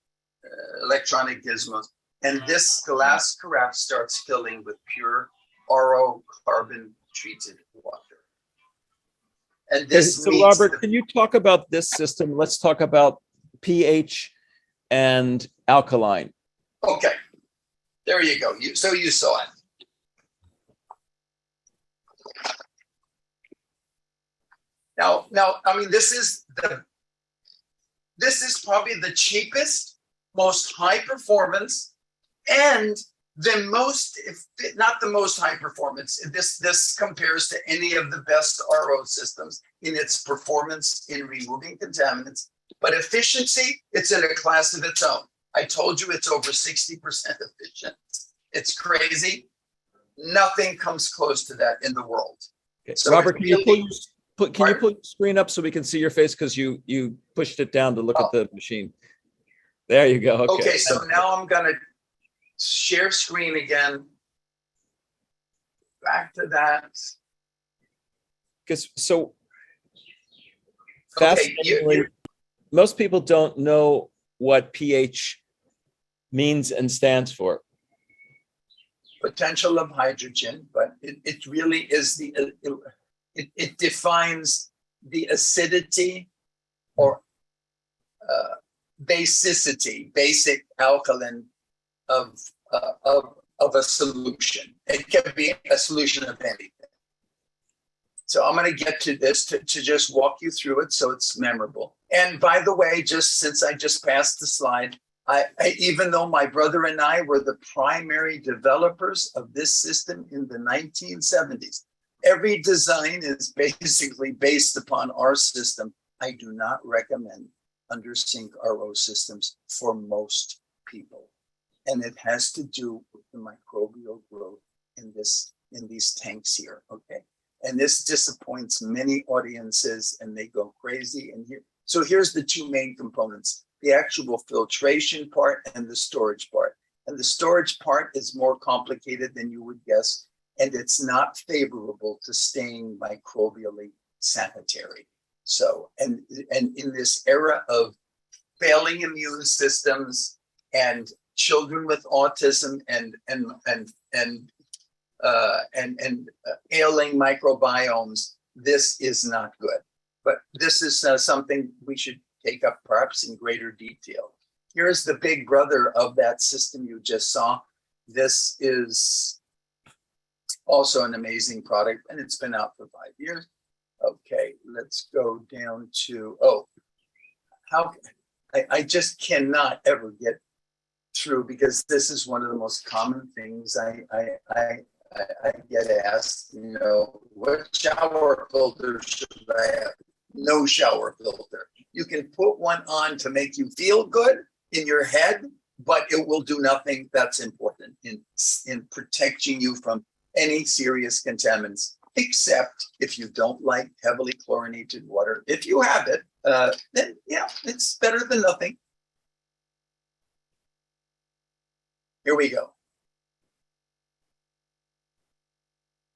electronic gizmos. And this glass carafe starts filling with pure RO carbon treated water. And this so Robert, can you talk about this system? Let's talk about pH and alkaline. Okay, there you go. So you saw it. Now, I mean, this is probably the cheapest, most high performance, and the most, not the most high performance. This compares to any of the best RO systems in its performance in removing contaminants, but efficiency, it's in a class of its own. I told you it's over 60% efficient. It's crazy. Nothing comes close to that in the world. Okay. So Robert, can you put your screen up so we can see your face, because you pushed it down to look at the machine. There you go. Okay, so now I'm going to share screen again. Back to that. So fascinatingly, most people don't know what pH means and stands for. Potential of hydrogen, but it really is it defines the acidity or basicity, basic alkaline of a solution. It can be a solution of anything. So I'm going to get to this to just walk you through it so it's memorable. And by the way, just since I just passed the slide, I even though my brother and I were the primary developers of this system in the 1970s, every design is basically based upon our system. I do not recommend under-sink RO systems for most people. And it has to do with the microbial growth in these tanks here, okay? And this disappoints many audiences and they go crazy. So here's the two main components: the actual filtration part and the storage part. And the storage part is more complicated than you would guess, and it's not favorable to staying microbially sanitary. So, and in this era of failing immune systems and children with autism and ailing microbiomes, this is not good. But this is something we should take up perhaps in greater detail. Here's the big brother of that system you just saw. This is also an amazing product, and it's been out for 5 years. Okay, let's go down to, I just cannot ever get through, because this is one of the most common things I get asked, what shower filter should I have? No shower filter. You can put one on to make you feel good, in your head, but it will do nothing that's important in protecting you from any serious contaminants, except if you don't like heavily chlorinated water. If you have it, then yeah, it's better than nothing. Here we go.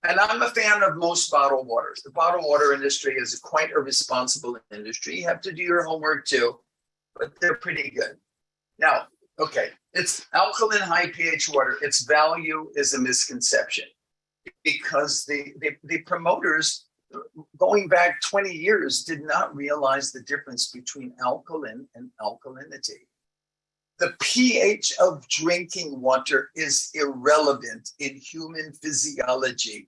And I'm a fan of most bottled waters. The bottled water industry is quite a responsible industry. You have to do your homework too, but they're pretty good. Now, okay, it's alkaline high pH water. Its value is a misconception because the promoters going back 20 years did not realize the difference between alkaline and alkalinity. The pH of drinking water is irrelevant in human physiology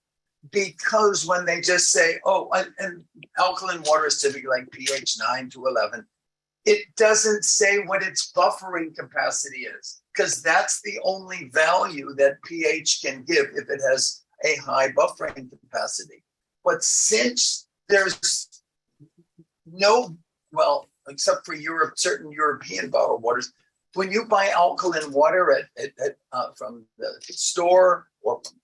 because when they just say, oh, and alkaline water is typically like pH 9 to 11, it doesn't say what its buffering capacity is because that's the only value that pH can give if it has a high buffering capacity. But since there's no, well, except for Europe, certain European bottled waters, when you buy alkaline water from the store or from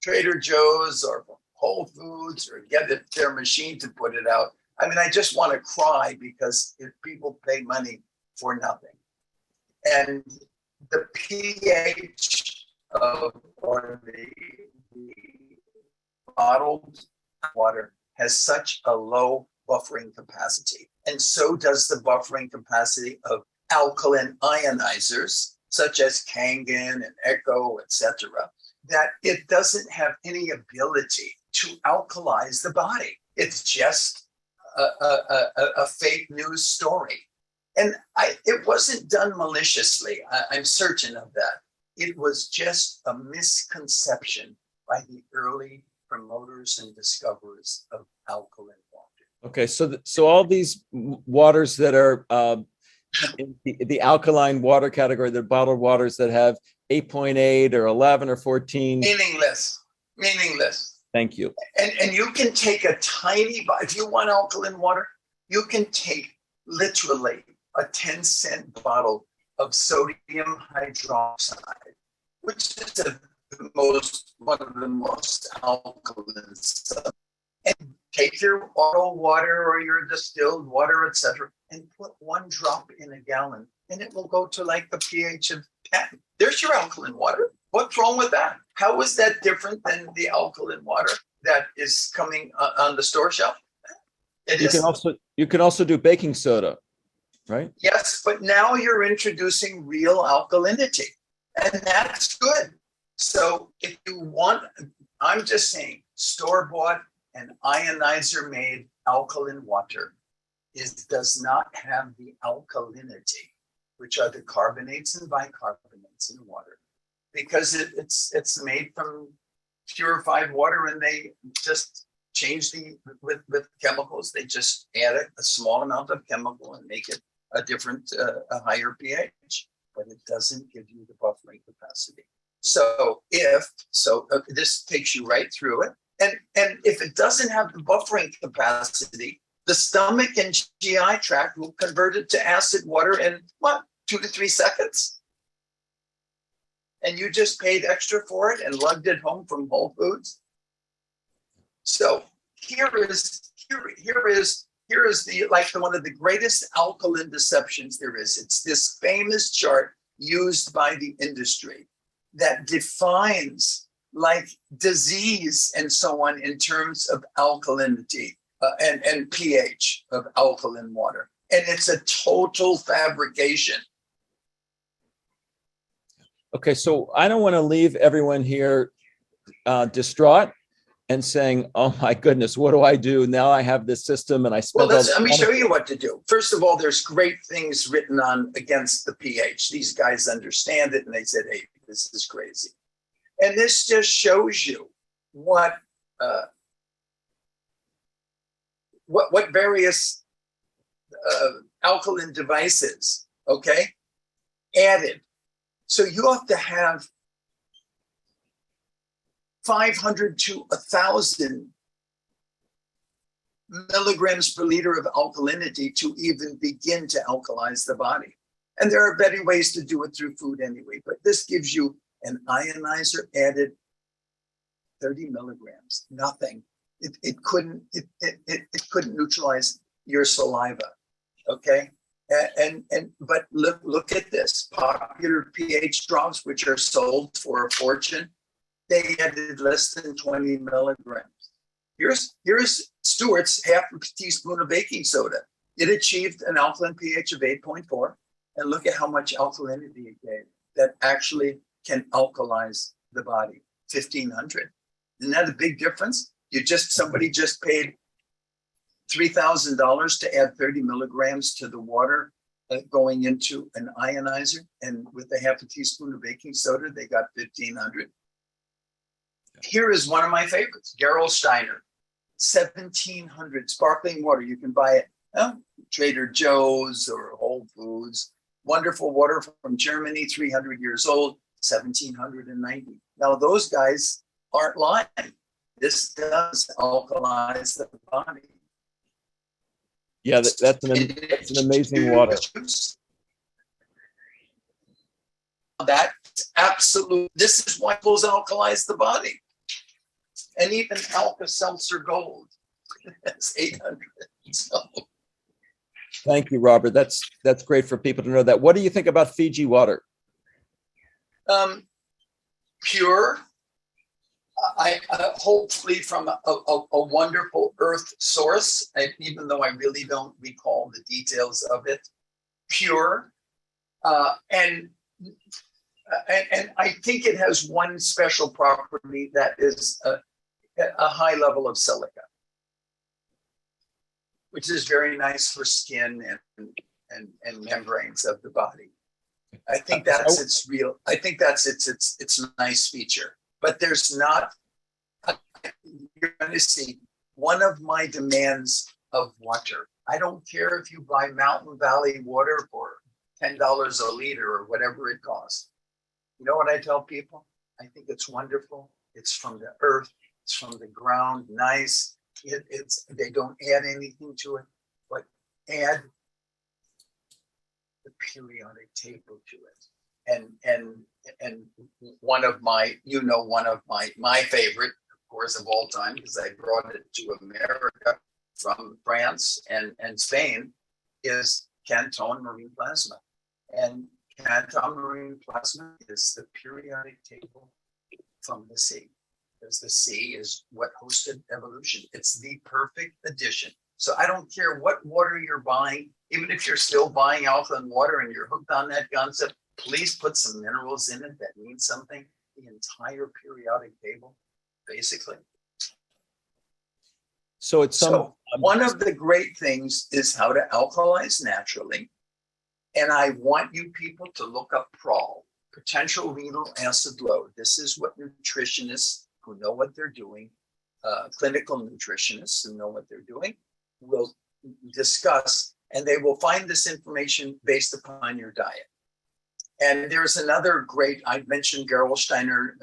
Trader Joe's or from Whole Foods or get their machine to put it out, I mean, I just want to cry because if people pay money for nothing. And the pH of or the bottled water has such a low buffering capacity. And so does the buffering capacity of alkaline ionizers, such as Kangen and Echo, etc., that it doesn't have any ability to alkalize the body. It's just a fake news story. And it wasn't done maliciously. I'm certain of that. It was just a misconception by the early promoters and discoverers of alkaline water. Okay, so all these waters that are in the alkaline water category, the bottled waters that have 8.8 or 11 or 14. Meaningless. Thank you. And you can take a tiny, if you want alkaline water, you can take literally a 10-cent bottle of sodium hydroxide, which is one of the most alkaline stuff. And take your bottled water or your distilled water, etc., and put 1 drop in a gallon, and it will go to like the pH of 10. There's your alkaline water. What's wrong with that? How is that different than the alkaline water that is coming on the store shelf? You can also do baking soda, right? Yes, but now you're introducing real alkalinity, and that's good. So if you want, I'm just saying, store-bought and ionizer-made alkaline water does not have the alkalinity, which are the carbonates and bicarbonates in water, because it's made from purified water, and they just change with chemicals. They just add a small amount of chemical and make it a different, a higher pH, but it doesn't give you the buffering capacity. So this takes you right through it. And if it doesn't have the buffering capacity, the stomach and GI tract will convert it to acid water in 2 to 3 seconds. And you just paid extra for it and lugged it home from Whole Foods. So here is one of the greatest alkaline deceptions there is. It's this famous chart used by the industry that defines like disease and so on in terms of alkalinity and pH of alkaline water. And it's a total fabrication. Okay, so I don't want to leave everyone here distraught and saying, oh my goodness, what do I do? Now I have this system and I spend let me show you what to do. First of all, there's great things written on against the pH. These guys understand it and they said, hey, this is crazy. And this just shows you what various alkaline devices, okay, added. So you have to have 500 to 1,000 milligrams per liter of alkalinity to even begin to alkalize the body. And there are better ways to do it through food anyway, but this gives you an ionizer added 30 milligrams, nothing. It couldn't neutralize your saliva, okay? But look at this, popular pH drops, which are sold for a fortune, they added less than 20 milligrams. Here's Stewart's half a teaspoon of baking soda. It achieved an alkaline pH of 8.4. And look at how much alkalinity it gave that actually can alkalize the body, 1,500. Isn't that a big difference? Somebody just paid $3,000 to add 30 milligrams to the water going into an ionizer. And with a half a teaspoon of baking soda, they got 1,500. Here is one of my favorites, Gerolsteiner, 1,700 sparkling water. You can buy it Trader Joe's or Whole Foods. Wonderful water from Germany, 300 years old, 1,790. Now, those guys aren't lying. This does alkalize the body. Yeah, that's an amazing water. That's absolute. This is why those alkalize the body. And even Alka-Seltzer Gold, that's 800. So. Thank you, Robert. That's great for people to know that. What do you think about Fiji water? Pure. I hopefully from a wonderful earth source, even though I really don't recall the details of it. Pure, and I think it has one special property that is a high level of silica, which is very nice for skin and membranes of the body. I think that's its real. I think that's its nice feature. But there's not. You're going to see one of my demands of water. I don't care if you buy Mountain Valley water for $10 a liter or whatever it costs. You know what I tell people? I think it's wonderful. It's from the earth. It's from the ground. Nice. They don't add anything to it, but add the periodic table to it. And one of my favorite, of course, of all time, because I brought it to America from France and Spain, is Canton marine plasma. And Canton marine plasma is the periodic table from the sea, because the sea is what hosted evolution. It's the perfect addition. So I don't care what water you're buying, even if you're still buying alkaline water and you're hooked on that concept, please put some minerals in it that mean something. The entire periodic table, basically. So one of the great things is how to alkalize naturally. And I want you people to look up PRAL, potential renal acid load. This is what nutritionists who know what they're doing, clinical nutritionists who know what they're doing, will discuss, and they will find this information based upon your diet. And there's another great, I mentioned Gerolsteiner,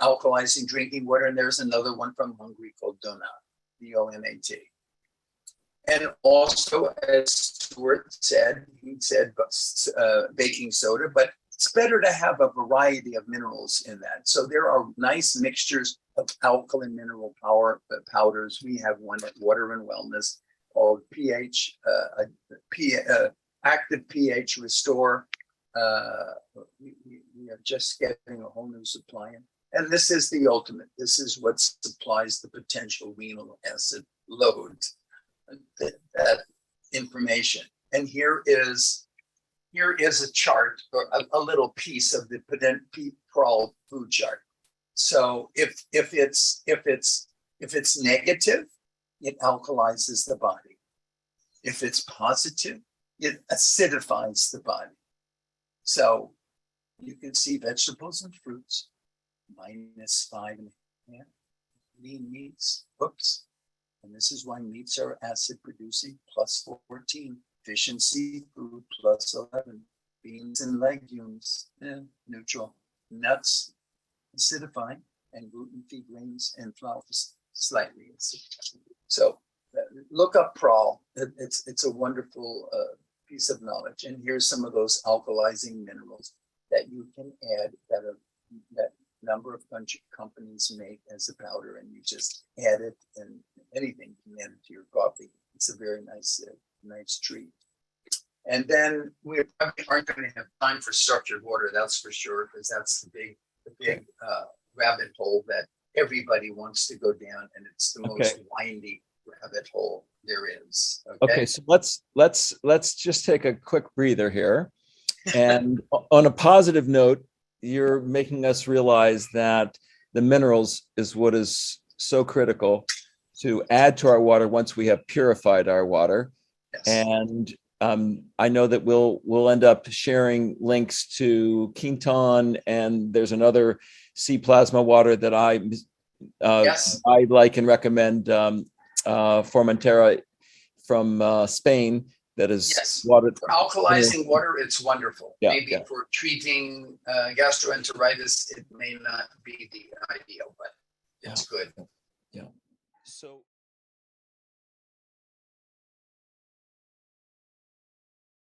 alkalizing drinking water, and there's another one from Hungary called Donat, D-O-N-A-T. And also, as Stuart said, he said baking soda, but it's better to have a variety of minerals in that. So there are nice mixtures of alkaline mineral powders. We have one at Water and Wellness called Active pH Restore. We are just getting a whole new supply in. And this is the ultimate. This is what supplies the potential renal acid load, that information. And here is a chart, or a little piece of the PRAL food chart. So if it's negative, it alkalizes the body. If it's positive, it acidifies the body. So you can see vegetables and fruits, -5. Yeah. Lean meats, oops. And this is why meats are acid producing, +14. Fish and seafood, +11. Beans and legumes, neutral. Nuts, acidifying. And gluten-free grains and flours, slightly acidic. So look up PRAL. It's a wonderful piece of knowledge. And here's some of those alkalizing minerals that you can add that number of companies make as a powder, and you just add it, and anything you can add it to your coffee. It's a very nice, nice treat. And then we probably aren't going to have time for structured water, that's for sure, because that's the big rabbit hole that everybody wants to go down, and it's the most windy rabbit hole there is. Okay, so let's just take a quick breather here. And on a positive note, you're making us realize that the minerals is what is so critical to add to our water once we have purified our water. Yes. And I know that we'll end up sharing links to Quinton, and there's another sea plasma water that I like and recommend, Formentera from Spain. That is water for alkalizing water. It's wonderful. Yeah, Maybe for treating gastroenteritis, it may not be the ideal, but it's good. Yeah. So